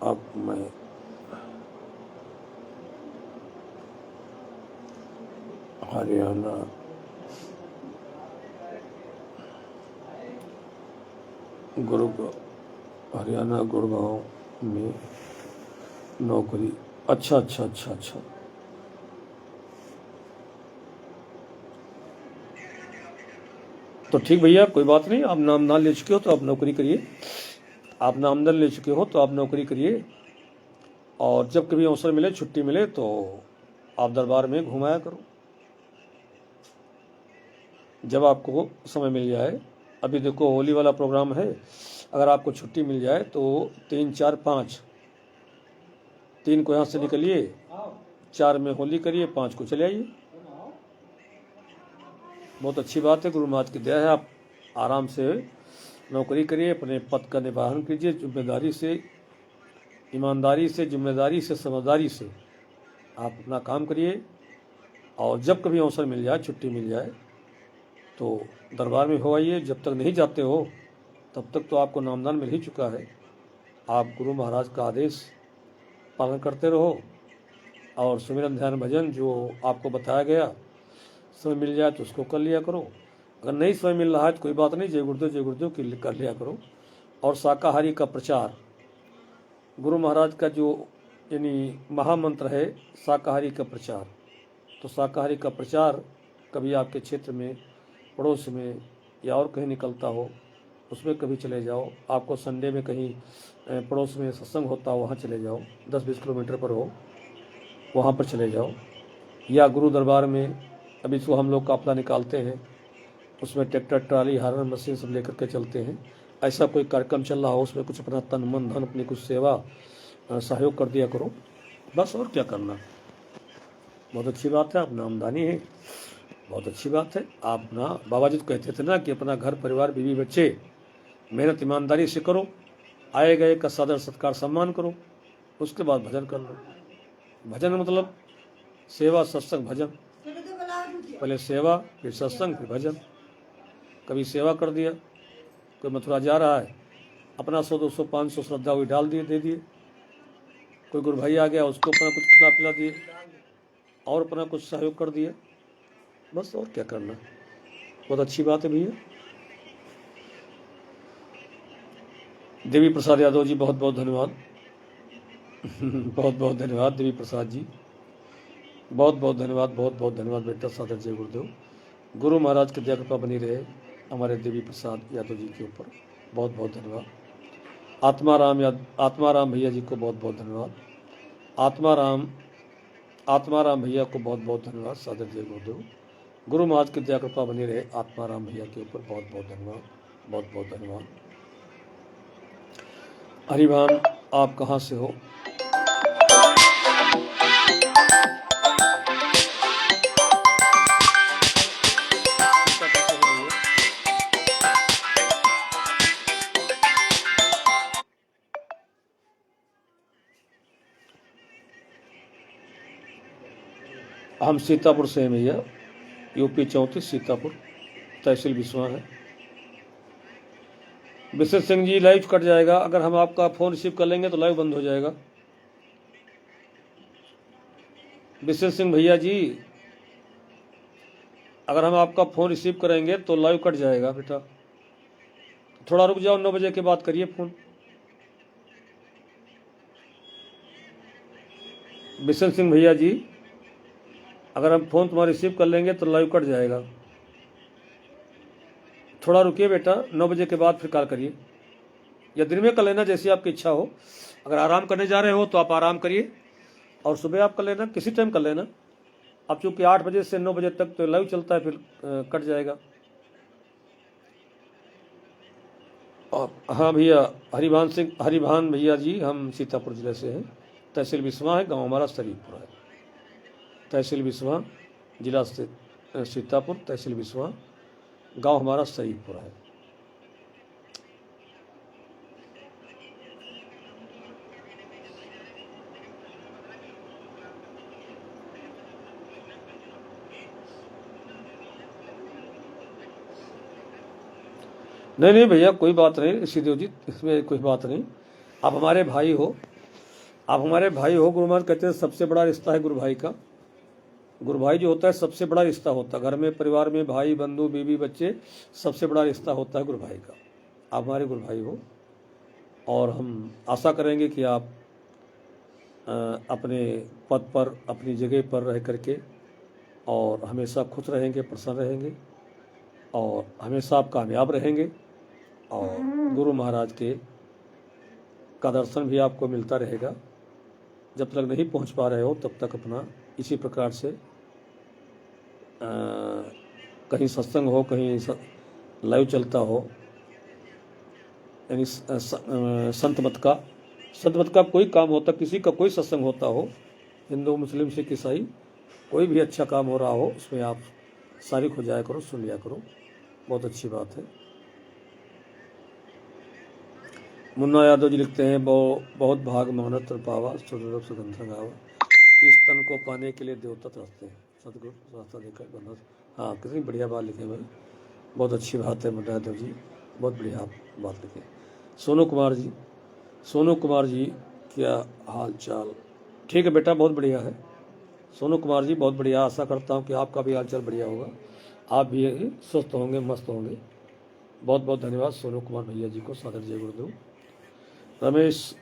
अब मैं हरियाणा गुड़गांव में नौकरी। अच्छा अच्छा अच्छा अच्छा, तो ठीक भैया, कोई बात नहीं। आप नामदान ले चुके हो तो आप नौकरी करिए, आप नामदान ले चुके हो तो आप नौकरी करिए। और जब कभी अवसर मिले, छुट्टी मिले, तो आप दरबार में घुमाया करो जब आपको समय मिल जाए। अभी देखो होली वाला प्रोग्राम है, अगर आपको छुट्टी मिल जाए तो 3, 4, 5, 3 को यहाँ से निकलिए, 4 में होली करिए, 5 को चले आइए। बहुत अच्छी बात है, गुरु महाराज की दया है। आप आराम से नौकरी करिए, अपने पद का निर्वहन कीजिए, जिम्मेदारी से, ईमानदारी से, जिम्मेदारी से, समझदारी से आप अपना काम करिए। और जब कभी अवसर मिल जाए, छुट्टी मिल जाए, तो दरबार में हो आइए। जब तक नहीं जाते हो तब तक तो आपको नामदान मिल ही चुका है। आप गुरु महाराज का आदेश पालन करते रहो और सुमिरन ध्यान भजन जो आपको बताया गया, समय मिल जाए तो उसको कर लिया करो। अगर नहीं समय मिल रहा है तो कोई बात नहीं, जय गुरुदेव की कर लिया करो। और शाकाहारी का प्रचार, गुरु महाराज का जो यानी महामंत्र है शाकाहारी का प्रचार, तो शाकाहारी का प्रचार कभी आपके क्षेत्र में, पड़ोस में या और कहीं निकलता हो, उसमें कभी चले जाओ। आपको संडे में कहीं पड़ोस में सत्संग होता हो, वहाँ चले जाओ, 10-20 किलोमीटर पर हो, वहाँ पर चले जाओ। या गुरु दरबार में अभी जो हम लोग काफला निकालते हैं, उसमें ट्रैक्टर, ट्राली, हार्वेस्टर मशीन सब लेकर के चलते हैं। ऐसा कोई कार्यक्रम चल रहा हो, उसमें कुछ अपना तन मन धन, अपनी कुछ सेवा सहयोग कर दिया करो, बस। और क्या करना। बहुत अच्छी बात है, अपना आमदनी है, बहुत अच्छी बात है। आप ना, बाबा जी तो कहते थे ना कि अपना घर परिवार, बीवी बच्चे, मेहनत ईमानदारी से करो, आए गए का सादर सत्कार सम्मान करो, उसके बाद भजन कर लो। भजन मतलब सेवा, सत्संग, भजन। पहले सेवा, फिर सत्संग, फिर भजन। कभी सेवा कर दिया, कोई मथुरा जा रहा है, अपना 100, 200, 500 श्रद्धा हुई डाल दिए, दे दिए। कोई गुरु भाई आ गया, उसको अपना कुछ खिला पिला दिए और अपना कुछ सहयोग कर दिया, बस। और क्या करना। बहुत अच्छी बात है भैया। देवी प्रसाद यादव जी, बहुत बहुत धन्यवाद। बहुत बहुत धन्यवाद देवी प्रसाद जी, बहुत बहुत धन्यवाद, बहुत बहुत धन्यवाद बेटा। सादर जय गुरुदेव। गुरु महाराज की दया कृपा बनी रहे हमारे देवी प्रसाद यादव जी के ऊपर, बहुत बहुत धन्यवाद। आत्माराम भैया जी को बहुत बहुत धन्यवाद। आत्माराम भैया को बहुत बहुत धन्यवाद। सादर जय गुरुदेव। गुरु महाराज की दया कृपा बनी रहे आत्माराम भैया के ऊपर, बहुत बहुत धन्यवाद, बहुत बहुत धन्यवाद। हरिभान, आप कहाँ से हो? हम सीतापुर से हैं भैया, यूपी 34 सीतापुर, तहसील बिस्वा है। विशेष सिंह जी, लाइव कट जाएगा, अगर हम आपका फ़ोन रिसीव कर लेंगे तो लाइव बंद हो जाएगा। विशेष सिंह भैया जी, अगर हम आपका फ़ोन रिसीव करेंगे तो लाइव कट जाएगा बेटा, थोड़ा रुक जाओ, 9 बजे के बाद करिए फ़ोन। विशेष सिंह भैया जी, अगर हम फ़ोन तुम्हारा रिसीव कर लेंगे तो लाइव कट जाएगा, थोड़ा रुकिए बेटा, 9 बजे के बाद फिर कॉल करिए, या दिन में कर लेना, जैसी आपकी इच्छा हो। अगर आराम करने जा रहे हो तो आप आराम करिए, और सुबह आप कर लेना, किसी टाइम कर लेना। अब चूँकि 8 बजे से 9 बजे तक तो लाइव चलता है, फिर कट जाएगा। और हाँ भैया, हरिभान भैया जी, हम सीतापुर ज़िले से हैं, तहसील बिस्वा है, गांव हमारा शरीफपुर है। तहसील बिस्वा, जिला सीतापुर, तहसील बिस्वा, गांव हमारा शरीफपुर है। नहीं नहीं भैया, कोई बात नहीं ऋषिदेव जी, इसमें कोई बात नहीं। आप हमारे भाई हो, आप हमारे भाई हो। गुरु महाराज कहते हैं सबसे बड़ा रिश्ता है गुरु भाई का। गुरु भाई जो होता है सबसे बड़ा रिश्ता होता है। घर में, परिवार में, भाई बंधु बीवी बच्चे, सबसे बड़ा रिश्ता होता है गुरु भाई का। आप हमारे गुरु भाई हो और हम आशा करेंगे कि आप अपने पद पर, अपनी जगह पर रह करके और हमेशा खुश रहेंगे, प्रसन्न रहेंगे और हमेशा आप कामयाब रहेंगे और गुरु महाराज के का दर्शन भी आपको मिलता रहेगा। जब तक नहीं पहुंच पा रहे हो तब तक अपना इसी प्रकार से कहीं सत्संग हो, कहीं लाइव चलता हो, यानी संत मत का कोई काम होता, किसी का कोई सत्संग होता हो, हिंदू मुस्लिम सिख ईसाई, कोई भी अच्छा काम हो रहा हो उसमें आप शारिक हो जाया करो, सुन लिया करो, बहुत अच्छी बात है। मुन्ना यादव जी लिखते हैं बहुत भाग मानत पावा सुगंध गावा, इस तन को पाने के लिए देवता तरसते हैं, सदगुरु रास्ता देकर बंदा। हाँ, कितनी बढ़िया बात लिखे भाई, बहुत अच्छी बात है मुन्ना यादव जी, बहुत बढ़िया बात लिखे। सोनू कुमार जी क्या हाल चाल? ठीक है बेटा, बहुत बढ़िया है सोनू कुमार जी, बहुत बढ़िया। आशा करता हूँ कि आपका भी हाल चाल बढ़िया होगा, आप भी स्वस्थ होंगे, मस्त होंगे। बहुत बहुत धन्यवाद सोनू कुमार भैया जी को, सादर जय गुरुदेव। रमेश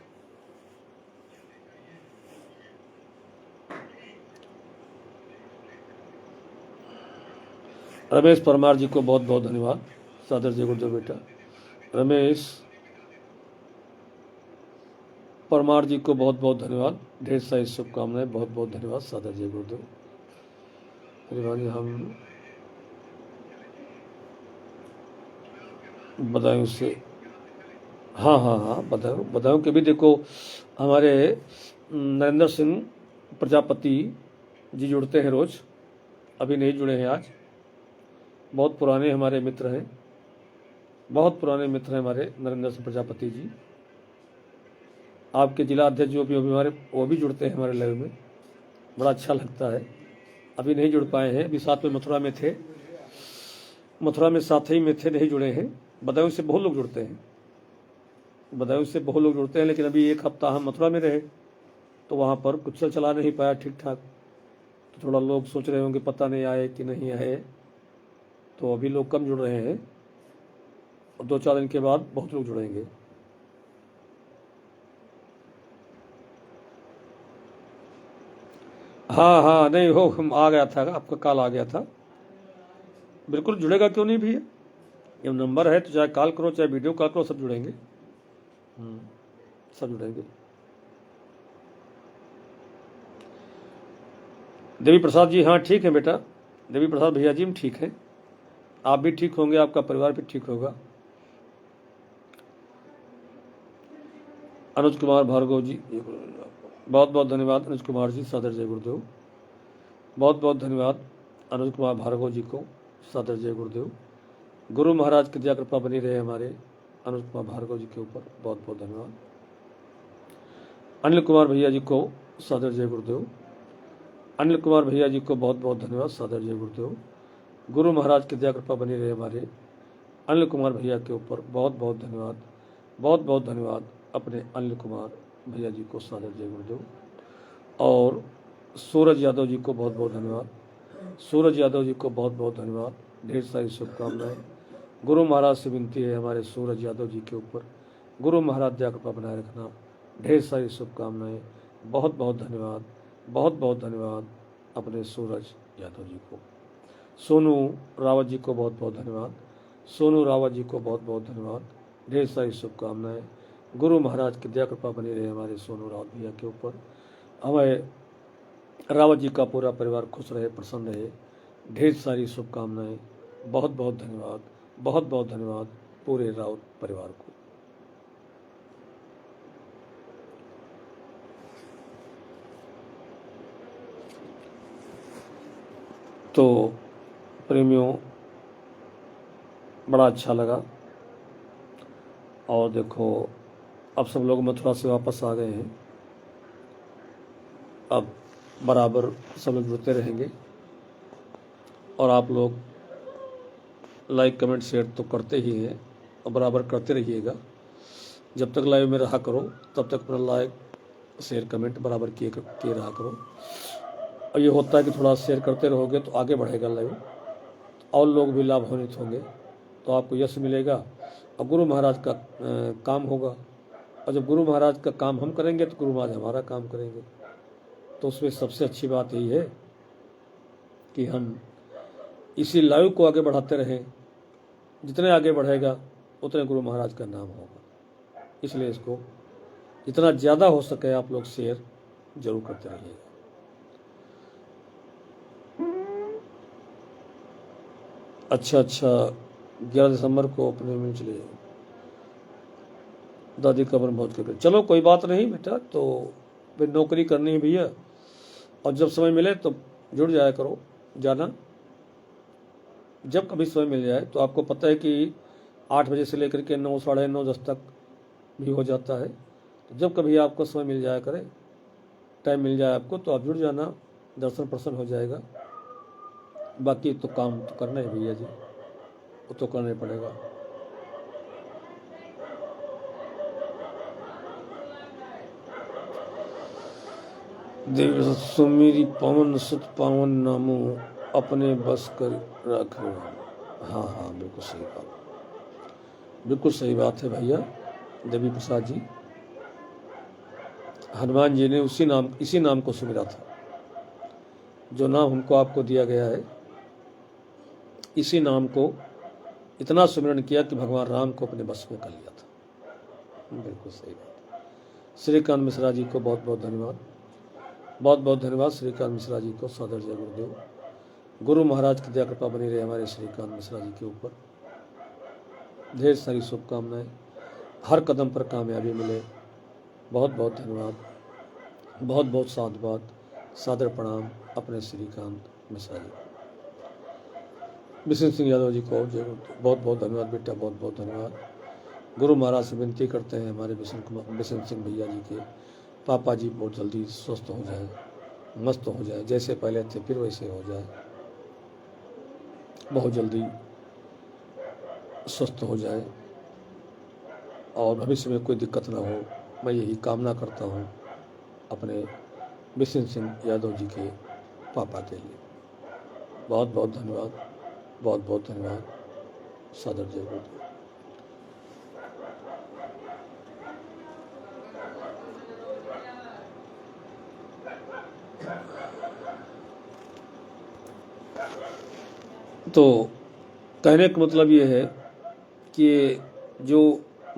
परमार जी को बहुत बहुत धन्यवाद, सादर जय गुरुदेव बेटा। रमेश परमार जी को बहुत बहुत धन्यवाद, ढेर सारी शुभकामनाएं, बहुत बहुत धन्यवाद, सादर जय गुरुदेव। परिवार हम बदायूं से, हाँ बदायूं के भी देखो हमारे नरेंद्र सिंह प्रजापति जी जुड़ते हैं रोज, अभी नहीं जुड़े हैं आज। बहुत पुराने हमारे मित्र हैं, बहुत पुराने मित्र हैं हमारे नरेंद्र सिंह प्रजापति जी। आपके जिला अध्यक्ष जो भी हमारे, वो भी जुड़ते हैं हमारे लाइव में, बड़ा अच्छा लगता है। अभी नहीं जुड़ पाए हैं, अभी साथ में मथुरा में थे, मथुरा में साथ ही में थे, नहीं जुड़े हैं। बदायूं से बहुत लोग जुड़ते हैं, बदायूं से बहुत लोग जुड़ते हैं, लेकिन अभी एक हफ्ता हम मथुरा में रहे तो वहाँ पर कुछ चला नहीं पाया ठीक ठाक, तो थोड़ा लोग सोच रहे होंगे पता नहीं आए कि नहीं आए, तो अभी लोग कम जुड़ रहे हैं और 2-4 दिन के बाद बहुत लोग जुड़ेंगे। हाँ नहीं हो, हम आ गया था, आपका कॉल आ गया था, बिल्कुल जुड़ेगा क्यों नहीं भैया, ये नंबर है तो चाहे कॉल करो चाहे वीडियो कॉल करो, सब जुड़ेंगे, सब जुड़ेंगे। देवी प्रसाद जी, हाँ ठीक है बेटा, देवी प्रसाद भैया जी हम ठीक हैं, आप भी ठीक होंगे, आपका परिवार भी ठीक होगा। अनुज कुमार भार्गव जी, बहुत बहुत धन्यवाद अनुज कुमार जी, सादर जय गुरुदेव। बहुत बहुत धन्यवाद अनुज कुमार भार्गव जी को, सादर जय गुरुदेव। गुरु महाराज की दया कृपा बनी रहे हमारे अनुज कुमार भार्गव जी के ऊपर, बहुत बहुत धन्यवाद। अनिल कुमार भैया जी को सादर जय गुरुदेव, अनिल कुमार भैया जी को बहुत बहुत धन्यवाद, सादर जय गुरुदेव। गुरु महाराज की दया कृपा बनी रहे हमारे अनिल कुमार भैया के ऊपर, बहुत बहुत धन्यवाद, बहुत बहुत धन्यवाद अपने अनिल कुमार भैया जी को, सादर जय गुरुदेव। और सूरज यादव जी को बहुत बहुत धन्यवाद, सूरज यादव जी को बहुत बहुत धन्यवाद, ढेर सारी शुभकामनाएं। गुरु महाराज से विनती है हमारे सूरज यादव जी के ऊपर, गुरु महाराज दया कृपा बनाए रखना, ढेर सारी शुभकामनाएं, बहुत बहुत धन्यवाद, बहुत बहुत धन्यवाद अपने सूरज यादव जी को। सोनू रावत जी को बहुत बहुत धन्यवाद, सोनू रावत जी को बहुत बहुत धन्यवाद, ढेर सारी शुभकामनाएं। गुरु महाराज की दया कृपा बनी रहे हमारे सोनू रावत भैया के ऊपर, हमें रावत जी का पूरा परिवार खुश रहे, प्रसन्न रहे, ढेर सारी शुभकामनाएं। बहुत बहुत धन्यवाद, बहुत बहुत धन्यवाद पूरे रावत परिवार को। तो प्रेमियों, बड़ा अच्छा लगा, और देखो अब सब लोग मथुरा से वापस आ गए हैं, अब बराबर सब लोग जुड़ते रहेंगे, और आप लोग लाइक कमेंट शेयर तो करते ही हैं, बराबर करते रहिएगा। जब तक लाइव में रहा करो तब तक अपना लाइक शेयर कमेंट बराबर किए रहा करो। और ये होता है कि थोड़ा शेयर करते रहोगे तो आगे बढ़ेगा लाइव, और लोग भी लाभान्वित होंगे, तो आपको यश मिलेगा और गुरु महाराज का काम होगा। और जब गुरु महाराज का काम हम करेंगे तो गुरु महाराज हमारा काम करेंगे। तो उसमें सबसे अच्छी बात यही है कि हम इसी लाइव को आगे बढ़ाते रहें। जितने आगे बढ़ेगा उतने गुरु महाराज का नाम होगा। इसलिए इसको जितना ज़्यादा हो सके आप लोग शेयर जरूर करते रहिएगा। अच्छा 11 दिसंबर को अपने में चले जाओ, दादी कब्र बहुत कर। चलो कोई बात नहीं बेटा, तो फिर नौकरी करनी है भैया, और जब समय मिले तो जुड़ जाया करो, जाना जब कभी समय मिल जाए। तो आपको पता है कि 8 बजे से लेकर के 9, साढ़े 9, 10 तक भी हो जाता है। तो जब कभी आपको समय मिल जाया करे, टाइम मिल जाए आपको, तो आप जुड़ जाना, दर्शन प्रसन्न हो जाएगा। बाकी तो काम तो करना है भैया जी, वो तो करना ही पड़ेगा। देव सुमेरी पवन सुत पावन नामो अपने बस कर रखो। हाँ बिल्कुल सही बात, बिल्कुल सही बात है भैया देवी प्रसाद जी। हनुमान जी ने इसी नाम को सुमिरा था, जो नाम हमको आपको दिया गया है। इसी नाम को इतना सुमिरन किया कि भगवान राम को अपने बस में कर लिया था। बिल्कुल सही बात। श्रीकांत मिश्रा जी को बहुत बहुत धन्यवाद, बहुत बहुत धन्यवाद श्रीकांत मिश्रा जी को। सादर जय गुरुदेव। गुरु महाराज की दया कृपा बनी रहे हमारे श्रीकांत मिश्रा जी के ऊपर। ढेर सारी शुभकामनाएं, हर कदम पर कामयाबी मिले। बहुत बहुत धन्यवाद, बहुत बहुत साधुवाद, सादर प्रणाम अपने श्रीकांत मिश्रा जी। बिशन सिंह यादव जी को जय गुरुदेव, बहुत बहुत धन्यवाद बेटा, बहुत बहुत धन्यवाद। गुरु महाराज से विनती करते हैं हमारे बिशन सिंह भैया जी के पापा जी बहुत जल्दी स्वस्थ हो जाए, मस्त हो जाए, जैसे पहले थे फिर वैसे हो जाए, बहुत जल्दी स्वस्थ हो जाए और भविष्य में कोई दिक्कत ना हो। मैं यही कामना करता हूँ अपने बिशन सिंह यादव जी के पापा के लिए। बहुत बहुत धन्यवाद, बहुत बहुत धन्यवाद। सादर जय गुरुदेव। तो कहने का मतलब ये है कि जो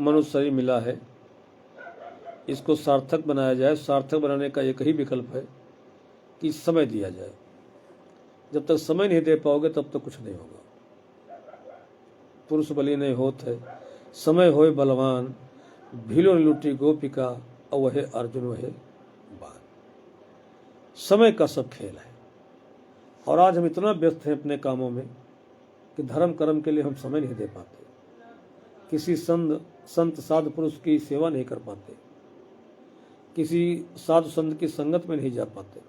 मनुष्य शरीर मिला है इसको सार्थक बनाया जाए। सार्थक बनाने का एक ही विकल्प है कि समय दिया जाए। जब तक समय नहीं दे पाओगे तब तक कुछ नहीं होगा। पुरुष बलि नहीं होत है, समय होए बलवान, भीलो लुटी गोपिका और वह अर्जुन वह बान। समय का सब खेल है, और आज हम इतना व्यस्त हैं अपने कामों में कि धर्म कर्म के लिए हम समय नहीं दे पाते, किसी संत साधु पुरुष की सेवा नहीं कर पाते, किसी साधु संत की संगत में नहीं जा पाते।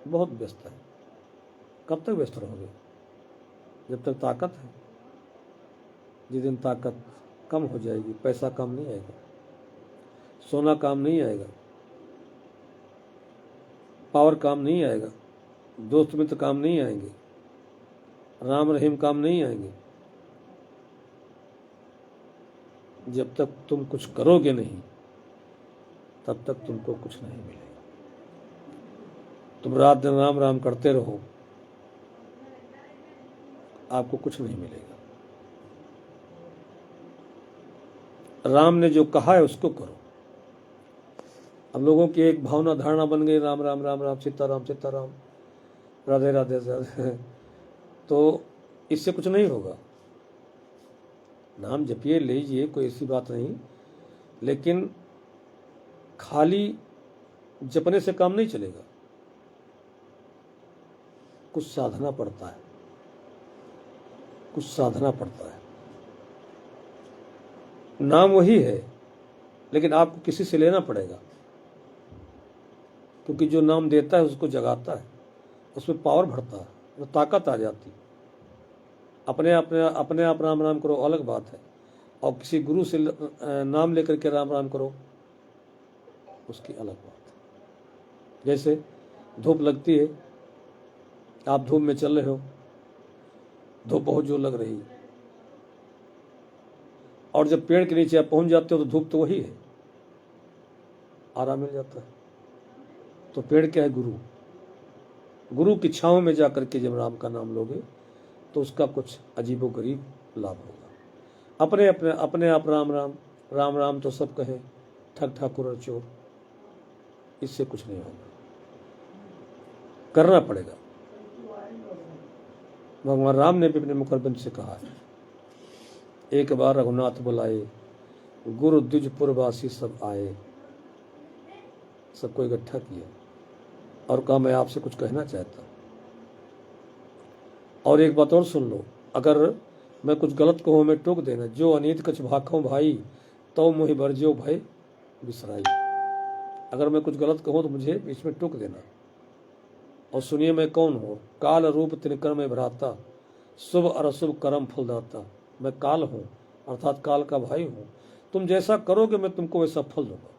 बहुत व्यस्त है। कब तक व्यस्त रहोगे? जब तक ताकत है। जिस दिन ताकत कम हो जाएगी, पैसा काम नहीं आएगा, सोना काम नहीं आएगा, पावर काम नहीं आएगा, दोस्त मित्र काम नहीं आएंगे, राम रहीम काम नहीं आएंगे। जब तक तुम कुछ करोगे नहीं तब तक तुमको कुछ नहीं मिलेगा। तुम रात दिन राम राम करते रहो, आपको कुछ नहीं मिलेगा। राम ने जो कहा है उसको करो। हम लोगों की एक भावना धारणा बन गई, राम राम राम राम, सीताराम सीताराम, राधे राधे राधे। तो इससे कुछ नहीं होगा। नाम जपिए लीजिए, कोई ऐसी बात नहीं, लेकिन खाली जपने से काम नहीं चलेगा। कुछ साधना पड़ता है, कुछ साधना पड़ता है। नाम वही है, लेकिन आपको किसी से लेना पड़ेगा, क्योंकि जो नाम देता है उसको जगाता है, उसमें पावर बढ़ता है, वो ताकत आ जाती। अपने आप राम राम करो अलग बात है, और किसी गुरु से नाम लेकर के राम राम करो उसकी अलग बात है। जैसे धूप लगती है, आप धूप में चल रहे हो, धूप बहुत जोर लग रही है, और जब पेड़ के नीचे आप पहुंच जाते हो तो धूप तो वही है, आराम मिल जाता है। तो पेड़ क्या है? गुरु। गुरु की छांव में जाकर के जब राम का नाम लोगे तो उसका कुछ अजीबोगरीब लाभ होगा। अपने आप राम राम राम राम तो सब कहे, ठग ठाकुर और चोर, इससे कुछ नहीं होगा, करना पड़ेगा। भगवान राम ने भी अपने मुखरबंद से कहा है, एक बार रघुनाथ बुलाए, गुरु द्विजपुरवासी सब आए। सबको इकट्ठा किया और कहा मैं आपसे कुछ कहना चाहता हूं, और एक बात और सुन लो, अगर मैं कुछ गलत कहूँ मैं टोक देना, जो अनीत कछ भाखों भाई तो मुहि बरजो भय बिसराई। अगर मैं कुछ गलत कहूँ तो मुझे बीच में टोक देना। और सुनिए मैं कौन हूँ, काल रूप तिनकर में भ्राता, शुभ और अशुभ कर्म फलदाता। मैं काल हूँ अर्थात काल का भाई हूँ, तुम जैसा करोगे मैं तुमको वैसा फल दूंगा।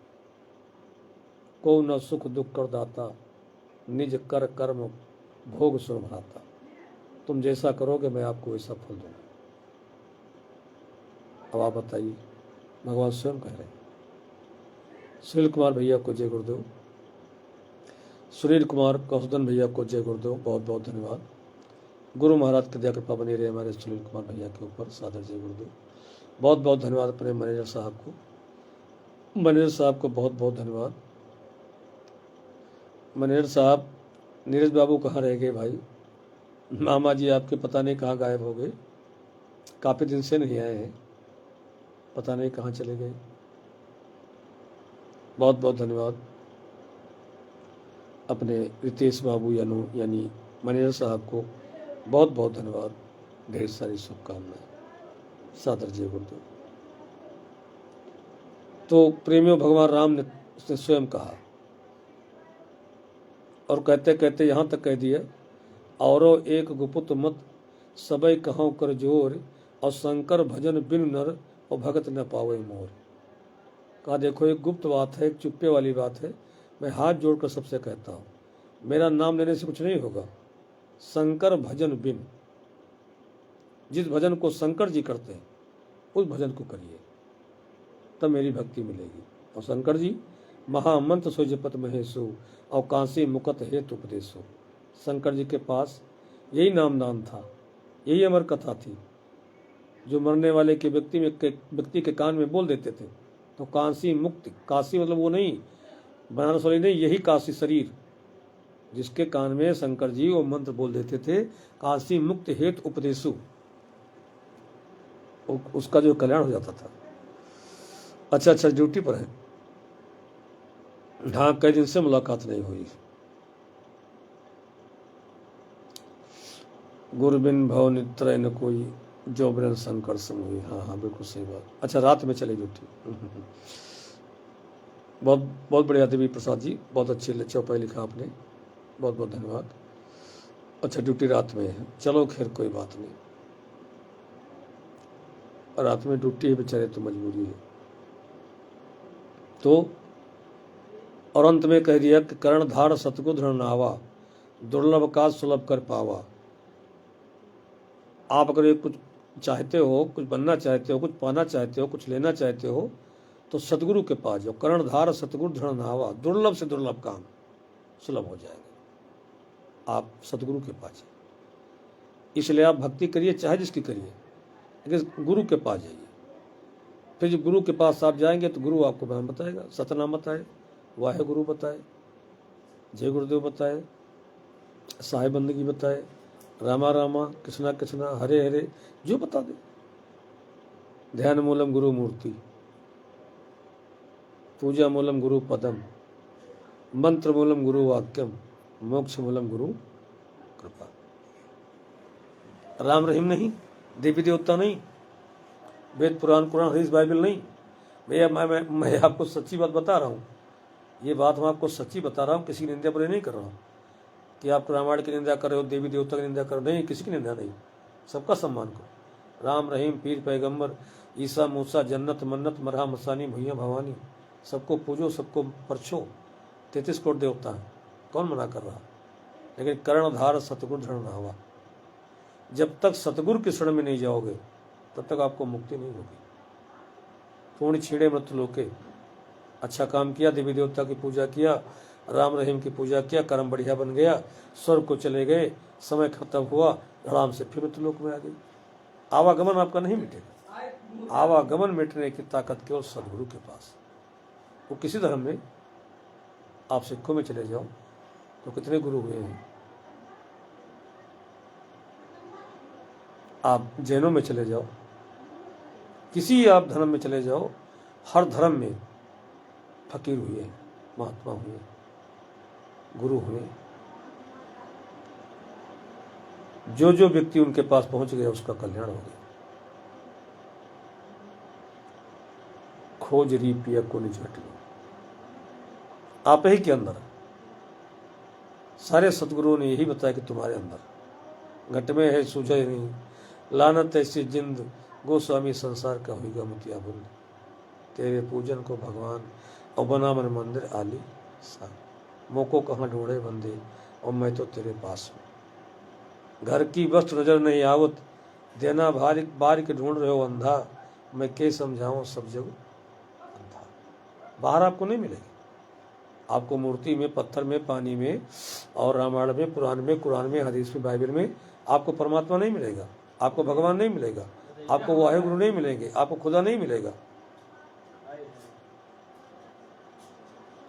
को न सुख दुख कर दाता, निज कर कर्म भोग सुन भ्राता। तुम जैसा करोगे मैं आपको वैसा फल दूंगा। अब आप बताइए, भगवान स्वयं कह रहे हैं। सुनील कुमार भैया को जय गुरुदेव, सुनील कुमार कौशदन भैया को जय गुरुदेव, बहुत बहुत धन्यवाद। गुरु महाराज की दया कृपा बनी रहे हमारे सुनील कुमार भैया के ऊपर, सादर जय गुरुदेव। बहुत बहुत धन्यवाद अपने मैनेजर साहब को, मैनेजर साहब को बहुत बहुत धन्यवाद। मैनेजर साहब, नीरज बाबू कहाँ रह गए भाई? मामा जी आपके पता नहीं कहाँ गायब हो गए, काफ़ी दिन से नहीं आए हैं, पता नहीं कहाँ चले गए। बहुत बहुत धन्यवाद अपने रितेश बाबू यानी मैनेजर साहब को, बहुत बहुत धन्यवाद। ढेर सारी शुभकामनाएं, सादर जय गुरुदेव। तो प्रेमियों, भगवान राम ने उसने स्वयं कहा, और कहते कहते यहाँ तक कह दिया, औरो एक गुपुत मत सबई कहों कर जोर, और शंकर भजन बिन नर और भगत न पावे मोर। कहा देखो एक गुप्त बात है, एक चुप्पे वाली बात है, मैं हाथ जोड़कर सबसे कहता हूँ, मेरा नाम लेने से कुछ नहीं होगा। शंकर भजन बिन, जिस भजन को शंकर जी करते हैं उस भजन को करिए, तब मेरी भक्ति मिलेगी। और शंकर जी महामंत्र सो जपत महेशो, और कांसी मुकत हेतु उपदेशो। शंकर जी के पास यही नामदान था, यही अमर कथा थी, जो मरने वाले के व्यक्ति के कान में बोल देते थे तो कांसी मुक्ति, काशी मतलब वो नहीं बनारस वाली नहीं, यही काशी शरीर जिसके कान में शंकर जी वो मंत्र बोल देते थे, काशी मुक्त हेतु उपदेशु, उसका जो कल्याण हो जाता था। अच्छा ड्यूटी पर है, हाँ कई दिन से मुलाकात नहीं हुई। गुरबिन भव नित्रय न कोई, जो बिरन शंकर सम हुई। हाँ बिल्कुल सही बात। अच्छा रात में चले ड्यूटी। बहुत बहुत बढ़िया देवी प्रसाद जी, बहुत अच्छी चौपाई लिखा आपने, बहुत बहुत धन्यवाद। अच्छा ड्यूटी रात में है, चलो खैर कोई बात नहीं, रात में ड्यूटी है बेचारे तो मजबूरी है। तो और अंत में कह दिया कि कर्णधार सतगु धृण नावा, दुर्लभ का सुलभ कर पावा। आप अगर कुछ चाहते हो, कुछ बनना चाहते हो, कुछ पाना चाहते हो, कुछ लेना चाहते हो, तो सतगुरु के पास जाओ। कर्णधार सतगुरु धृण नावा, दुर्लभ से दुर्लभ काम सुलभ हो जाएगा। आप सतगुरु के पास जाइए, इसलिए आप भक्ति करिए चाहे जिसकी करिए, लेकिन गुरु के पास जाइए। फिर जब गुरु के पास आप जाएंगे तो गुरु आपको नाम बताएगा, सतनाम बताए, वाहे गुरु बताए, जय गुरुदेव बताए, साहिब बंदगी बताए, रामा रामा कृष्णा कृष्णा हरे हरे, जो बता दे। ध्यान मूलम गुरु मूर्ति, पूजा मूलम गुरु पदम, मंत्र मूलम गुरु वाक्यम, मोक्ष मूलम गुरु कृपा। राम रहीम नहीं, देवी देवता नहीं, वेद पुराण कुरान हदीस बाइबल नहीं। भैया मैं आपको सच्ची बात बता रहा हूँ, ये बात मैं आपको सच्ची बता रहा हूँ, किसी निंदा बुराई नहीं कर रहा हूँ कि आप रामायण की निंदा कर रहे हो, देवी देवता की निंदा कर रहे हो, नहीं, किसी की निंदा नहीं। सबका सम्मान करो। राम रहीम पीर पैगंबर ईसा मूसा जन्नत मन्नत मरहा मसानी भैया भवानी, सबको पूजो सबको परछो। 33 करोड़ देवता है, कौन मना कर रहा। लेकिन कर्णधार सतगुरु धरण हवा, जब तक सतगुरु के शरण में नहीं जाओगे तब तक आपको मुक्ति नहीं होगी। पूर्ण छीड़े मृत्यु लोके, अच्छा काम किया, देवी देवता की पूजा किया, राम रहीम की पूजा किया, कर्म बढ़िया बन गया, स्वर्ग को चले गए, समय खत्म हुआ, आराम से फिर मृत्यु लोक में आ गई। आवागमन आपका नहीं मिटेगा। आवागमन मिटने की ताकत केवल सदगुरु के पास। वो किसी धर्म में, आप सिखों में चले जाओ तो कितने गुरु हुए हैं, आप जैनों में चले जाओ, किसी आप धर्म में चले जाओ, हर धर्म में फकीर हुए, महात्मा हुए, गुरु हुए। जो जो व्यक्ति उनके पास पहुंच गया उसका कल्याण हो गया। खोज री पिया को निज घट लो, आप ही के अंदर। सारे सतगुरुओं ने यही बताया कि तुम्हारे अंदर घट में है, सूझे नहीं, लानत ऐसी जिंद, गोस्वामी संसार का होगा मोतिया बुंद। तेरे पूजन को भगवान और बना मन मंदिर आली सा, मोको कहाँ ढूंढे बंदे और मैं तो तेरे पास हूँ। घर की वस्तु नजर नहीं आवत, देना बारिक ढूंढ रहे हो अंधा, मैं के समझाऊं सब जग अंधा। बाहर आपको नहीं मिलेगी, आपको मूर्ति में, पत्थर में, पानी में और रामायण में, पुराण में, कुरान में, हदीस में, बाइबल में आपको परमात्मा नहीं मिलेगा, आपको भगवान नहीं मिलेगा, आपको वाहेगुरु नहीं मिलेंगे, आपको खुदा नहीं मिलेगा।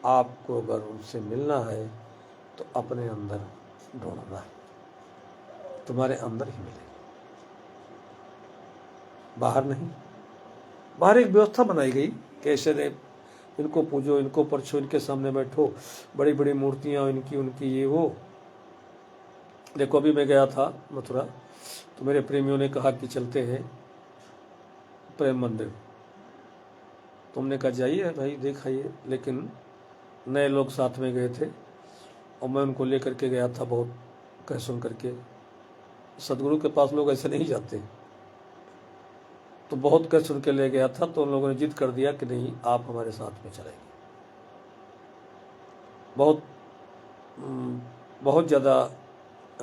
आपको अगर उनसे मिलना है तो अपने अंदर ढूंढना है, तुम्हारे अंदर ही मिलेगा, बाहर नहीं। बाहर एक व्यवस्था बनाई गई, कैसे ने इनको पूजो, इनको परछो, इनके सामने बैठो, बड़ी बड़ी मूर्तियां इनकी उनकी, ये वो। देखो अभी मैं गया था मथुरा, तो मेरे प्रेमियों ने कहा कि चलते हैं प्रेम मंदिर। तुमने कहा जाइए भाई देख आइए, लेकिन नए लोग साथ में गए थे और मैं उनको लेकर के गया था, बहुत कह सुन करके। सदगुरु के पास लोग ऐसे नहीं जाते, तो बहुत कह सुन के ले गया था, तो उन लोगों ने जिद कर दिया कि नहीं आप हमारे साथ में चलेंगे। बहुत ज़्यादा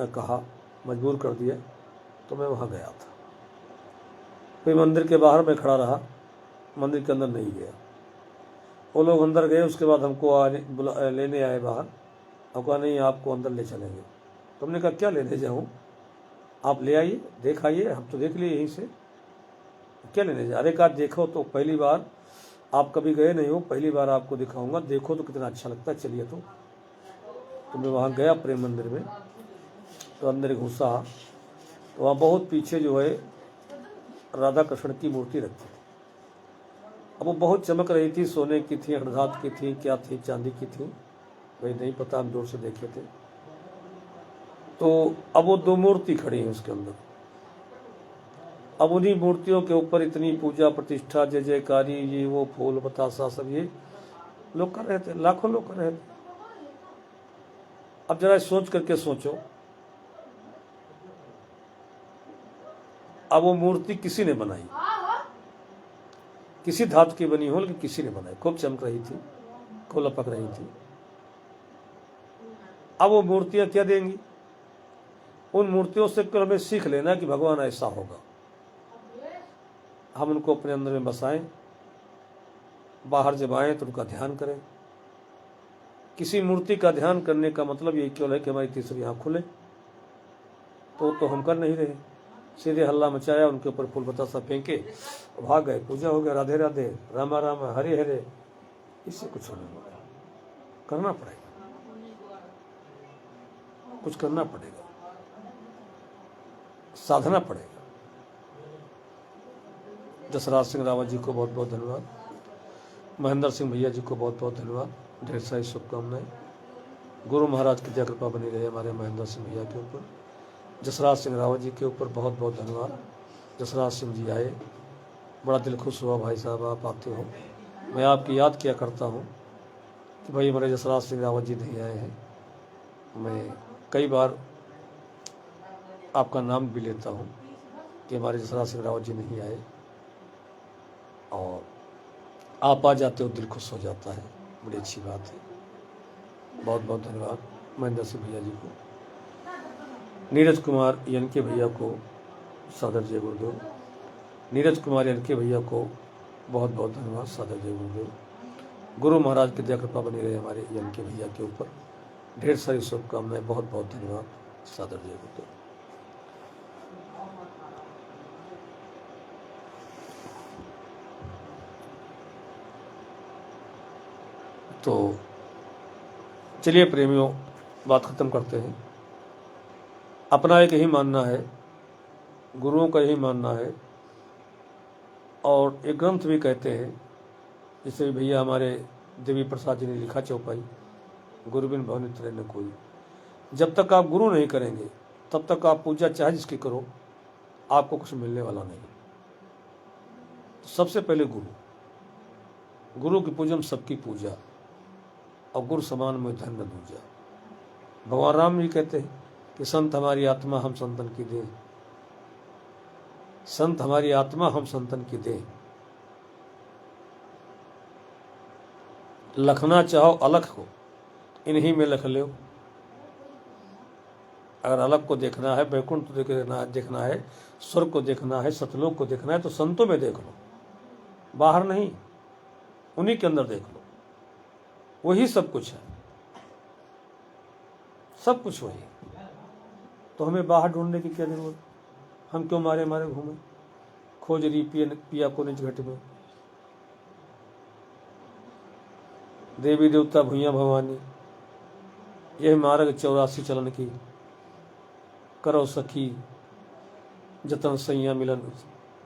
कहा, मजबूर कर दिया, तो मैं वहाँ गया था। फिर मंदिर के बाहर मैं खड़ा रहा, मंदिर के अंदर नहीं गया। वो लोग अंदर गए, उसके बाद हमको लेने आए बाहर, और कहा नहीं आपको अंदर ले चलेंगे। तुमने कहा क्या लेने जाऊँ, आप ले आइए देख आइए, हम तो देख लिए यहीं से, क्या लेने जाए। अरे कहा देखो तो पहली बार, आप कभी गए नहीं हो, पहली बार आपको दिखाऊंगा, देखो तो कितना अच्छा लगता है, चलिए। तो मैं वहाँ गया प्रेम मंदिर में, तो अंदर घुसा, तो वहाँ बहुत पीछे जो है राधा कृष्ण की मूर्ति रखी थी। अब वो बहुत चमक रही थी, सोने की थी, हरधात की थी, क्या थी, चांदी की थी, वही नहीं पता, हम दूर से देखे थे। तो अब वो 2 मूर्ति खड़ी है उसके अंदर। अब उन्हीं मूर्तियों के ऊपर इतनी पूजा प्रतिष्ठा, जय जयकारी, ये वो फूल बतासा सब ये लोग कर रहे थे, लाखों लोग कर रहे थे। अब जरा सोच करके सोचो, अब वो मूर्ति किसी ने बनाई, किसी धातु की बनी हो, लेकिन किसी ने बनाई, खूब चमक रही थी, खूब लपक रही थी। अब वो मूर्तियां क्या देंगी, उन मूर्तियों से केवल हमें सीख लेना कि भगवान ऐसा होगा, हम उनको अपने अंदर में बसाएं, बाहर जब आएँ तो उनका ध्यान करें। किसी मूर्ति का ध्यान करने का मतलब यही केवल है कि हमारी तीसरी आँख खुले, तो हम कर नहीं रहे। सीधे हल्ला मचाया, उनके ऊपर फूल बतासा फेंके, भाग गए, पूजा हो गया, राधे राधे, रामा रामा, हरे हरे। इससे कुछ होने वाला, करना पड़ेगा, कुछ करना पड़ेगा, साधना पड़ेगा। जसराज सिंह रावत जी को बहुत बहुत धन्यवाद, महेंद्र सिंह भैया जी को बहुत बहुत धन्यवाद, ढेर सारी शुभकामनाएं। गुरु महाराज की दया कृपा बनी रहे हमारे महेंद्र सिंह भैया के ऊपर, जसराज सिंह रावत जी के ऊपर बहुत बहुत धन्यवाद। जसराज सिंह जी आए, बड़ा दिल खुश हुआ, भाई साहब आप आते हो। मैं आपकी याद किया करता हूँ कि भाई हमारे जसराज सिंह रावत जी नहीं आए हैं। मैं कई बार आपका नाम भी लेता हूँ, कि हमारे जसराज सिंह रावत जी नहीं आए, और आप आ जाते हो दिल खुश हो जाता है, बड़ी अच्छी बात है। बहुत बहुत धन्यवाद महेंद्र सिंह भैया जी को, नीरज कुमार YNK भैया को सादर जय गुरुदेव, नीरज कुमार YNK भैया को बहुत बहुत धन्यवाद, सादर जय गुरुदेव। गुरु महाराज की दया कृपा बनी रहे हमारे YNK भैया के ऊपर, ढेर सारी शुभकामनाएं, बहुत बहुत धन्यवाद, सादर जय गुरुदेव। तो चलिए प्रेमियों, बात खत्म करते हैं। अपना एक यही मानना है, गुरुओं का यही मानना है, और एक ग्रंथ भी कहते हैं, जिसे भी भैया हमारे देवी प्रसाद जी ने लिखा चौपाई, गुरु बिन भवनि तरै न कोई। जब तक आप गुरु नहीं करेंगे तब तक आप पूजा चाहे जिसकी करो, आपको कुछ मिलने वाला नहीं। तो सबसे पहले गुरु की पूजन सबकी पूजा, और गुरु समान में धन न दूजा। भगवान राम जी कहते हैं कि संत हमारी आत्मा हम संतन की दें, संत हमारी आत्मा हम संतन की दें। लखना चाहो अलख को, इन्हीं में लख लो। अगर अलग को देखना है, वैकुंठ को देखना है, स्वर्ग को देखना है, सतलोक को देखना है, तो संतों में देख लो, बाहर नहीं, उन्हीं के अंदर देख लो। वही सब कुछ है, सब कुछ वही। तो हमें बाहर ढूंढने की क्या जरूरत? हम क्यों मारे मारे घूमे? खोज रही पिया को निज घट में, देवी देवता भुइयां भवानी, यह मार्ग 84 चलन की। करो सखी जतन सैया मिलन,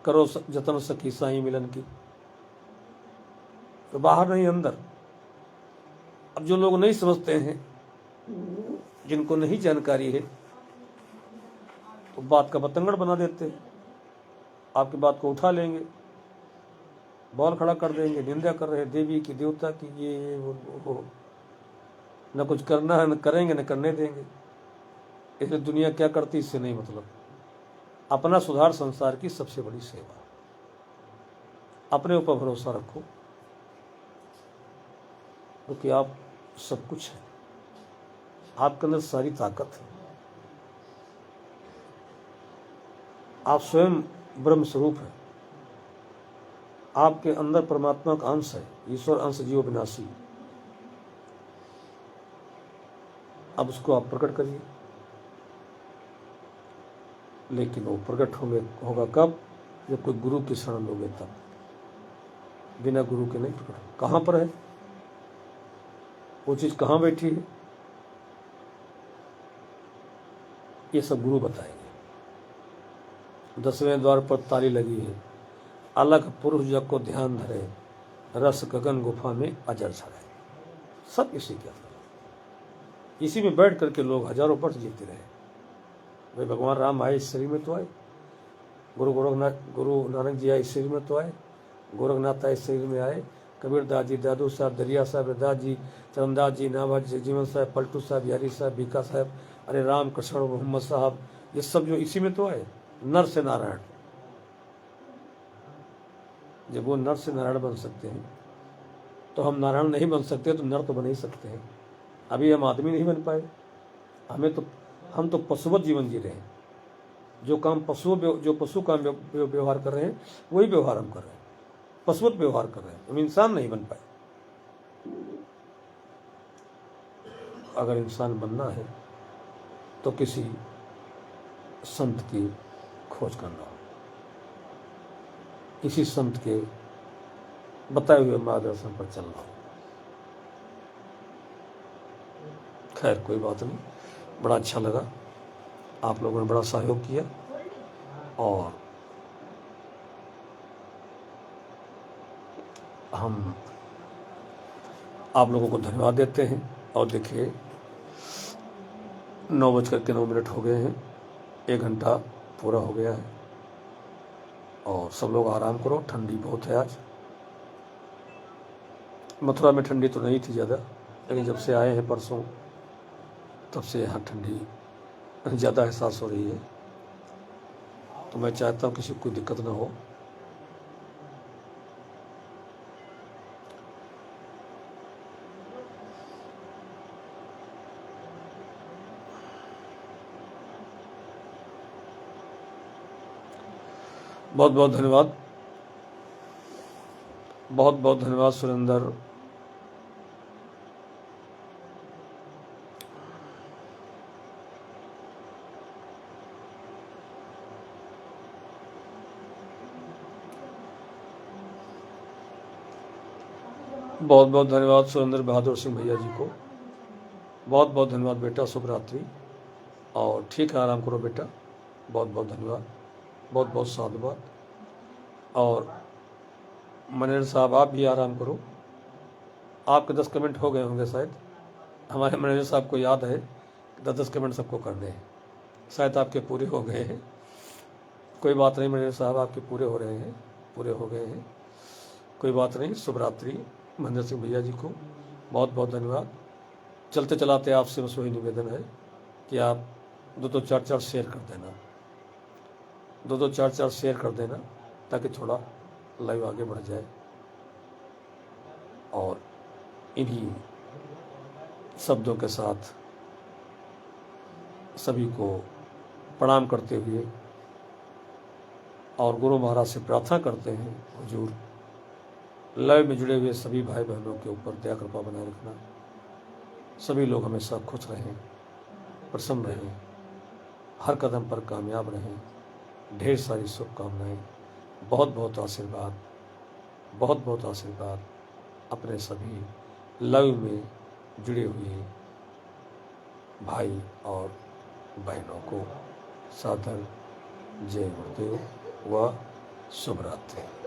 करो जतन सखी साई मिलन की। तो बाहर नहीं, अंदर। अब जो लोग नहीं समझते हैं, जिनको नहीं जानकारी है, तो बात का बतंगड़ बना देते हैं, आपकी बात को उठा लेंगे, बॉल खड़ा कर देंगे, निंदा कर रहे देवी की, देवता की, ये वो। न कुछ करना है, न करेंगे, न करने देंगे। इसलिए दुनिया क्या करती इससे नहीं मतलब। अपना सुधार संसार की सबसे बड़ी सेवा। अपने ऊपर भरोसा रखो, क्योंकि आप सब कुछ है, आपके अंदर सारी ताकत है, आप स्वयं ब्रह्म स्वरूप है, आपके अंदर परमात्मा का अंश है, ईश्वर अंश जीव विनाशी। अब उसको आप प्रकट करिए, लेकिन वो प्रकट होगा कब? जब कोई गुरु की शरण लोगे तब। बिना गुरु के नहीं प्रकट। कहाँ पर है वो चीज, कहाँ बैठी है, ये सब गुरु बताएंगे। 10वें द्वार पर ताली लगी है, अलग पुरुष जग को ध्यान धरे, रस गगन गुफा में अजर छड़े। सब इसी के अंदर, इसी में बैठ करके लोग हजारों वर्ष जीते रहे। भाई भगवान राम आए इस शरीर में तो आए, गुरु नानक जी आए इस शरीर में तो आए, गोरखनाथ आए इस शरीर में आए, कबीरदास जी, दादू साहब, दरिया साहब, रदास जी, चरणदास जी, नाभाज जी, जीवन साहब, पलटू साहब, यारी साहब, बीका साहब, अरे राम कृष्ण मोहम्मद साहब, ये सब जो इसी में तो आए। नर से नारायण। जब वो नर से नारायण बन सकते हैं, तो हम नारायण नहीं बन सकते, तो नर तो बन ही सकते हैं। अभी हम आदमी नहीं बन पाए, हम तो पशुवत जीवन जी रहे हैं। जो पशु काम व्यवहार कर रहे हैं, वही व्यवहार हम कर रहे हैं, पशुवत व्यवहार कर रहे हैं, हम इंसान नहीं बन पाए। अगर इंसान बनना है तो किसी संत की खोज करना हो, किसी संत के बताए हुए मार्गदर्शन पर चलना हो। खैर कोई बात नहीं, बड़ा अच्छा लगा, आप लोगों ने बड़ा सहयोग किया, और हम आप लोगों को धन्यवाद देते हैं। और देखिए 9:09 हो गए हैं, 1 घंटा पूरा हो गया है, और सब लोग आराम करो। ठंडी बहुत है आज। मथुरा में ठंडी तो नहीं थी ज़्यादा, लेकिन जब से आए हैं परसों, तब से यहाँ ठंडी ज़्यादा एहसास हो रही है। तो मैं चाहता हूँ किसी को कोई दिक्कत ना हो। बहुत बहुत धन्यवाद, बहुत बहुत धन्यवाद सुरेंद्र। बहुत बहुत धन्यवाद सुरेंद्र बहादुर सिंह भैया जी को। बहुत बहुत धन्यवाद बेटा, शुभ रात्रि। और ठीक है, आराम करो बेटा। बहुत बहुत धन्यवाद, बहुत बहुत साधुवाद। और मैनेजर साहब आप भी आराम करो। आपके 10 कमेंट हो गए होंगे शायद। हमारे मैनेजर साहब को याद है कि 10 कमेंट सबको करने हैं, शायद आपके पूरे हो गए हैं। कोई बात नहीं मैनेजर साहब, आपके पूरे हो रहे हैं, पूरे हो गए हैं, कोई बात नहीं। शुभ रात्रि महेंद्र सिंह भैया जी को बहुत बहुत धन्यवाद। चलते चलाते आपसे बस वही निवेदन है कि आप 2-2 4-4 शेयर कर देना, 2-2 4-4 शेयर कर देना, ताकि थोड़ा लाइव आगे बढ़ जाए। और इन्हीं शब्दों के साथ सभी को प्रणाम करते हुए और गुरु महाराज से प्रार्थना करते हैं, हुजूर लाइव में जुड़े हुए सभी भाई बहनों के ऊपर दया कृपा बनाए रखना। सभी लोग हमेशा खुश रहें, प्रसन्न रहें, हर कदम पर कामयाब रहें। ढेर सारी शुभकामनाएं, बहुत बहुत आशीर्वाद, बहुत बहुत आशीर्वाद अपने सभी लाइव में जुड़े हुए भाई और बहनों को। सादर जय गुरुदेव व शुभ रात्रि।